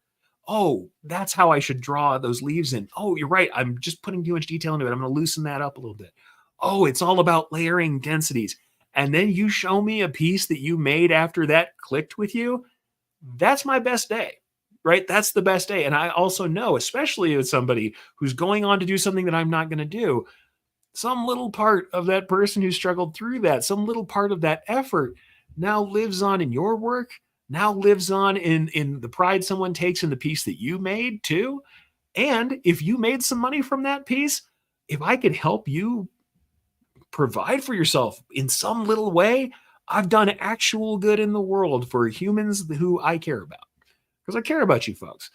Oh, that's how I should draw those leaves in. Oh, you're right. I'm just putting too much detail into it. I'm going to loosen that up a little bit. Oh, it's all about layering densities. And then you show me a piece that you made after that clicked with you. That's my best day, right? That's the best day. And I also know, especially with somebody who's going on to do something that I'm not going to do, some little part of that person who struggled through that, some little part of that effort now lives on in your work, now lives on in the pride someone takes in the piece that you made too. And if you made some money from that piece, if I could help you provide for yourself in some little way, I've done actual good in the world for humans who I care about, because I care about you folks.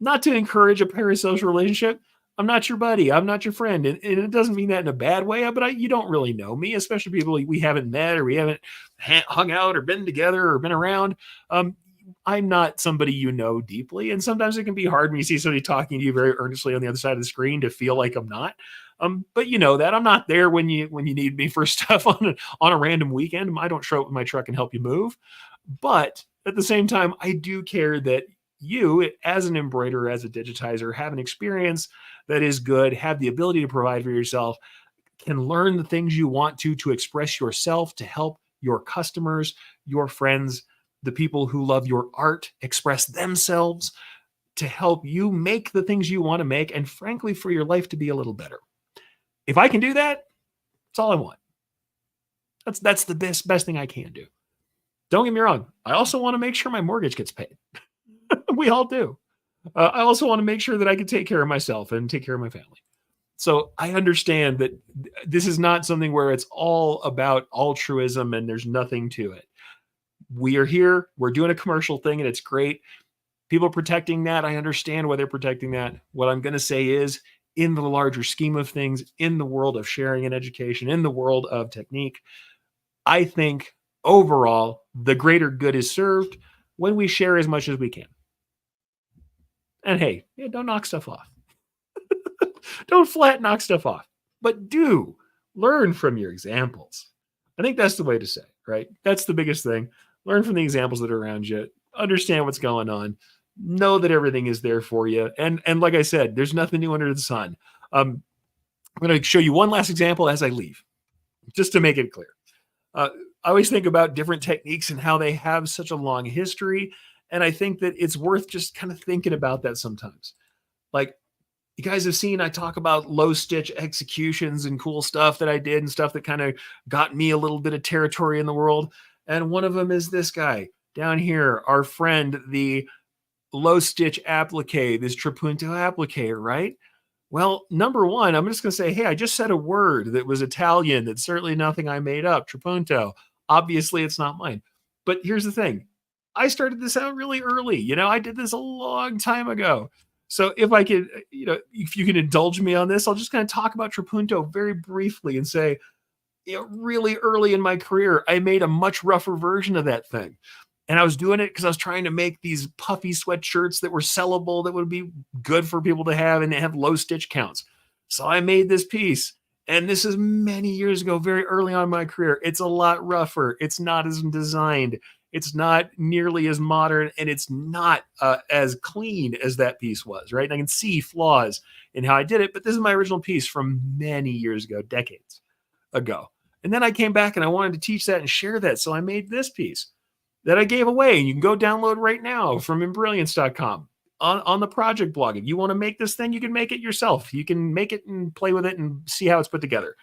Not to encourage a parasocial relationship. I'm not your buddy. I'm not your friend. And it doesn't mean that in a bad way, but you don't really know me, especially people we haven't met or we haven't hung out or been together or been around. I'm not somebody you know deeply. And sometimes it can be hard when you see somebody talking to you very earnestly on the other side of the screen to feel like I'm not. But you know that I'm not there when you need me for stuff on a random weekend. I don't show up with my truck and help you move. But at the same time, I do care that you, as an embroiderer, as a digitizer, have an experience that is good, have the ability to provide for yourself, can learn the things you want to express yourself, to help your customers, your friends, the people who love your art express themselves, to help you make the things you want to make, and frankly, for your life to be a little better. If I can do that, that's all I want. That's the best thing I can do. Don't get me wrong. I also want to make sure my mortgage gets paid. We all do. I also want to make sure that I can take care of myself and take care of my family. So I understand that this is not something where it's all about altruism and there's nothing to it. We are here. We're doing a commercial thing and it's great. People protecting that. I understand why they're protecting that. What I'm going to say is, in the larger scheme of things, in the world of sharing and education, in the world of technique, I think overall, the greater good is served when we share as much as we can. And hey, don't knock stuff off. Don't flat knock stuff off, but do learn from your examples. I think that's the way to say, right? That's the biggest thing. Learn from the examples that are around you. Understand what's going on. Know that everything is there for you. And like I said, there's nothing new under the sun. I'm going to show you one last example as I leave, just to make it clear. I always think about different techniques and how they have such a long history. And I think that it's worth just kind of thinking about that sometimes. Like, you guys have seen, I talk about low stitch executions and cool stuff that I did and stuff that kind of got me a little bit of territory in the world. And one of them is this guy down here, our friend, the low stitch applique, this trapunto applique, right? Well, number one, I'm just going to say, hey, I just said a word that was Italian. That's certainly nothing I made up, trapunto. Obviously, it's not mine. But here's the thing. I started this out really early. I did this a long time ago. So if I could, if you can indulge me on this, I'll just kind of talk about trapunto very briefly and say, really early in my career, I made a much rougher version of that thing. And I was doing it because I was trying to make these puffy sweatshirts that were sellable, that would be good for people to have and have low stitch counts. So I made this piece. And this is many years ago, very early on in my career. It's a lot rougher. It's not as designed. It's not nearly as modern, and it's not as clean as that piece was, right? And I can see flaws in how I did it, but this is my original piece from many years ago, decades ago. And then I came back and I wanted to teach that and share that. So I made this piece that I gave away. You can go download right now from embrilliance.com on the project blog. If you want to make this thing, you can make it yourself. You can make it and play with it and see how it's put together.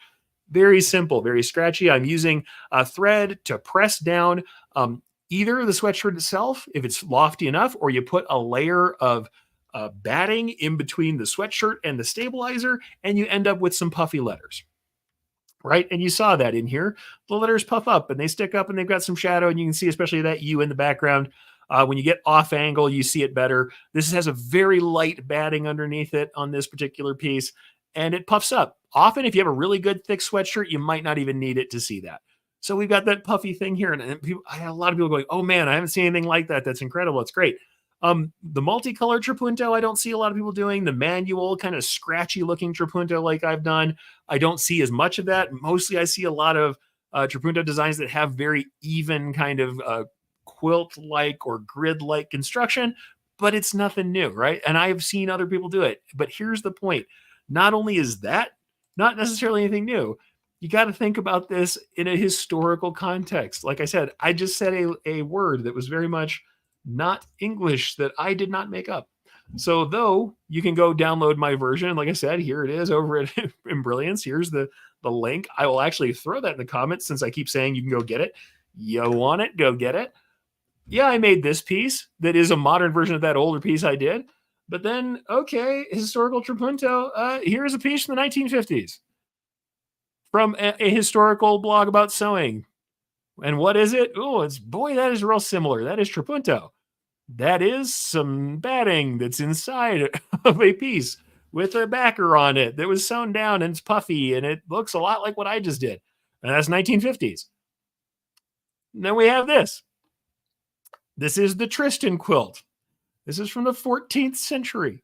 Very simple, very scratchy. I'm using a thread to press down either the sweatshirt itself, if it's lofty enough, or you put a layer of batting in between the sweatshirt and the stabilizer, and you end up with some puffy letters, right? And you saw that in here. The letters puff up and they stick up and they've got some shadow, and you can see especially that U in the background. When you get off angle, you see it better. This has a very light batting underneath it on this particular piece, and it puffs up. Often, if you have a really good thick sweatshirt, you might not even need it to see that. So we've got that puffy thing here. And I had a lot of people going, oh man, I haven't seen anything like that. That's incredible. It's great. The multicolored trapunto, I don't see a lot of people doing. The manual, kind of scratchy looking trapunto, like I've done, I don't see as much of that. Mostly, I see a lot of trapunto designs that have very even kind of quilt like or grid like construction, but it's nothing new, right? And I've seen other people do it. But here's the point: not only is that not necessarily anything new, you got to think about this in a historical context. Like I said, I just said a word that was very much not English that I did not make up. So though you can go download my version, like I said, here it is over at Embrilliance. Here's the link. I will actually throw that in the comments since I keep saying you can go get it. You want it? Go get it. Yeah, I made this piece that is a modern version of that older piece I did. But then, okay, historical trapunto. Here's a piece from the 1950s from a historical blog about sewing. And what is it? Oh, it's boy, that is real similar. That is trapunto. That is some batting that's inside of a piece with a backer on it that was sewn down and it's puffy and it looks a lot like what I just did. And that's 1950s. And then we have this. This is the Tristan quilt. This is from the 14th century.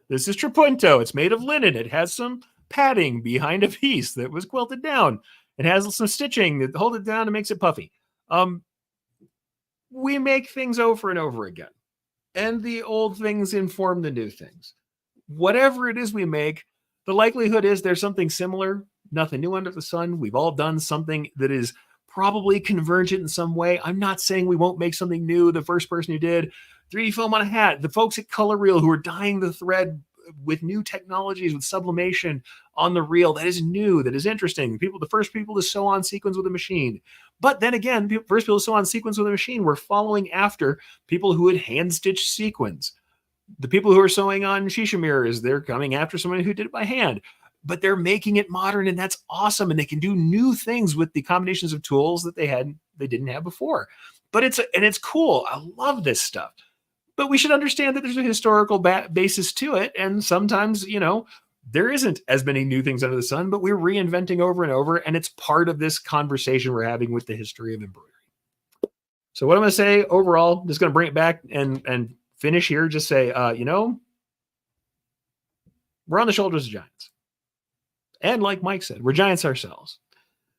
This is trapunto. It's made of linen. It has some padding behind a piece that was quilted down. It has some stitching that holds it down and makes it puffy. We make things over and over again. And the old things inform the new things. Whatever it is we make, the likelihood is there's something similar, nothing new under the sun. We've all done something that is probably convergent in some way. I'm not saying we won't make something new. The first person who did 3D foam on a hat, the folks at Color Reel who are dyeing the thread with new technologies, with sublimation on the reel, that is new, that is interesting. The first people to sew on sequins with a machine. But then again, the first people to sew on sequins with a machine were following after people who had hand-stitched sequins. The people who are sewing on shisha mirrors, they're coming after someone who did it by hand. But they're making it modern, and that's awesome. And they can do new things with the combinations of tools that they didn't have before. But it's cool. I love this stuff. But we should understand that there's a historical basis to it. And sometimes, there isn't as many new things under the sun, but we're reinventing over and over. And it's part of this conversation we're having with the history of embroidery. So what I'm going to say overall, just going to bring it back and finish here. Just say, we're on the shoulders of giants. And like Mike said, we're giants ourselves.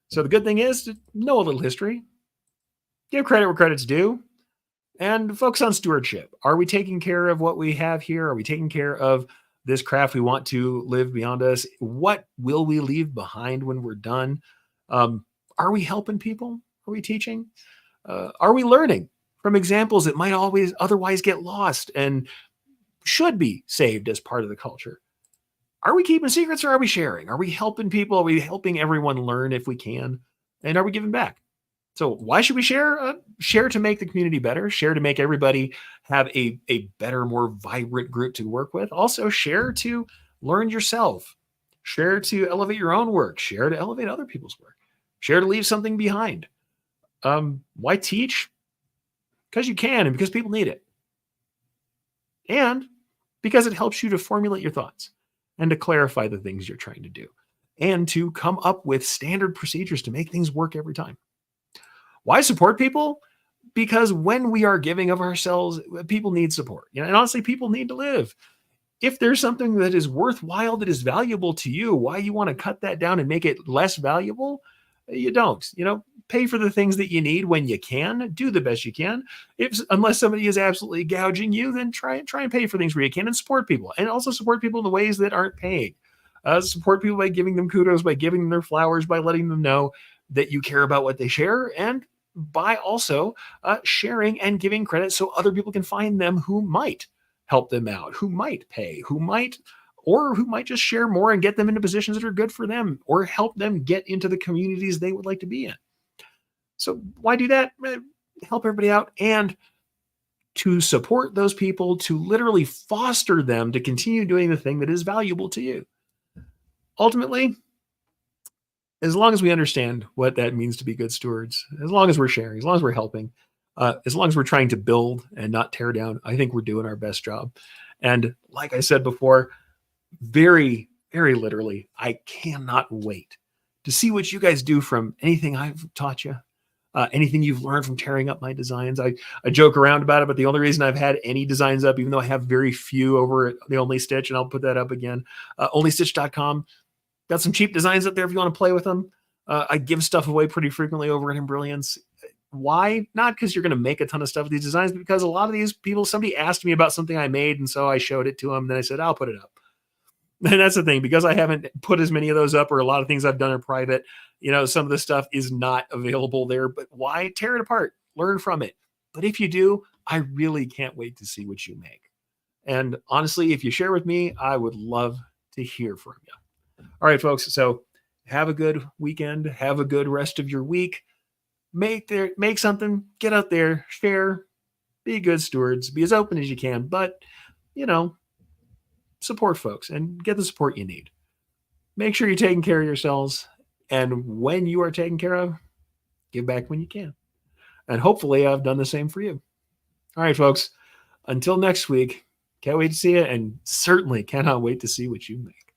So the good thing is to know a little history, give credit where credit's due, and focus on stewardship. Are we taking care of what we have here? Are we taking care of this craft we want to live beyond us? What will we leave behind when we're done? Are we helping people? Are we teaching? Are we learning from examples that might always otherwise get lost and should be saved as part of the culture? Are we keeping secrets or are we sharing? Are we helping people? Are we helping everyone learn if we can? And are we giving back? So why should we share? Share to make the community better. Share to make everybody have a better, more vibrant group to work with. Also share to learn yourself. Share to elevate your own work. Share to elevate other people's work. Share to leave something behind. Why teach? Because you can and because people need it. And because it helps you to formulate your thoughts and to clarify the things you're trying to do and to come up with standard procedures to make things work every time. Why support people? Because when we are giving of ourselves, people need support. And honestly, people need to live. If there's something that is worthwhile, that is valuable to you, why you want to cut that down and make it less valuable? You don't. Pay for the things that you need when you can. Do the best you can. Unless somebody is absolutely gouging you, then try and pay for things where you can and support people. And also support people in the ways that aren't paying. Support people by giving them kudos, by giving them their flowers, by letting them know that you care about what they share, and by also sharing and giving credit so other people can find them who might help them out, who might pay, who might just share more and get them into positions that are good for them or help them get into the communities they would like to be in. So why do that? Help everybody out and to support those people, to literally foster them to continue doing the thing that is valuable to you. Ultimately, as long as we understand what that means to be good stewards, as long as we're sharing, as long as we're helping, as long as we're trying to build and not tear down, I think we're doing our best job. And like I said before, very, very literally, I cannot wait to see what you guys do from anything I've taught you, anything you've learned from tearing up my designs. I joke around about it, but the only reason I've had any designs up, even though I have very few over at the Only Stitch, and I'll put that up again, onlystitch.com. Got some cheap designs up there if you want to play with them. I give stuff away pretty frequently over at Embrilliance. Why? Not because you're going to make a ton of stuff with these designs, but because a lot of these people, somebody asked me about something I made, and so I showed it to them. Then I said, I'll put it up. And that's the thing, because I haven't put as many of those up, or a lot of things I've done are private. Some of the stuff is not available there, but why tear it apart? Learn from it. But if you do, I really can't wait to see what you make. And honestly, if you share with me, I would love to hear from you. All right, folks. So have a good weekend. Have a good rest of your week. Make something, get out there, share, be good stewards, be as open as you can, but support folks and get the support you need. Make sure you're taking care of yourselves. And when you are taken care of, give back when you can. And hopefully I've done the same for you. All right, folks. Until next week, can't wait to see you, and certainly cannot wait to see what you make.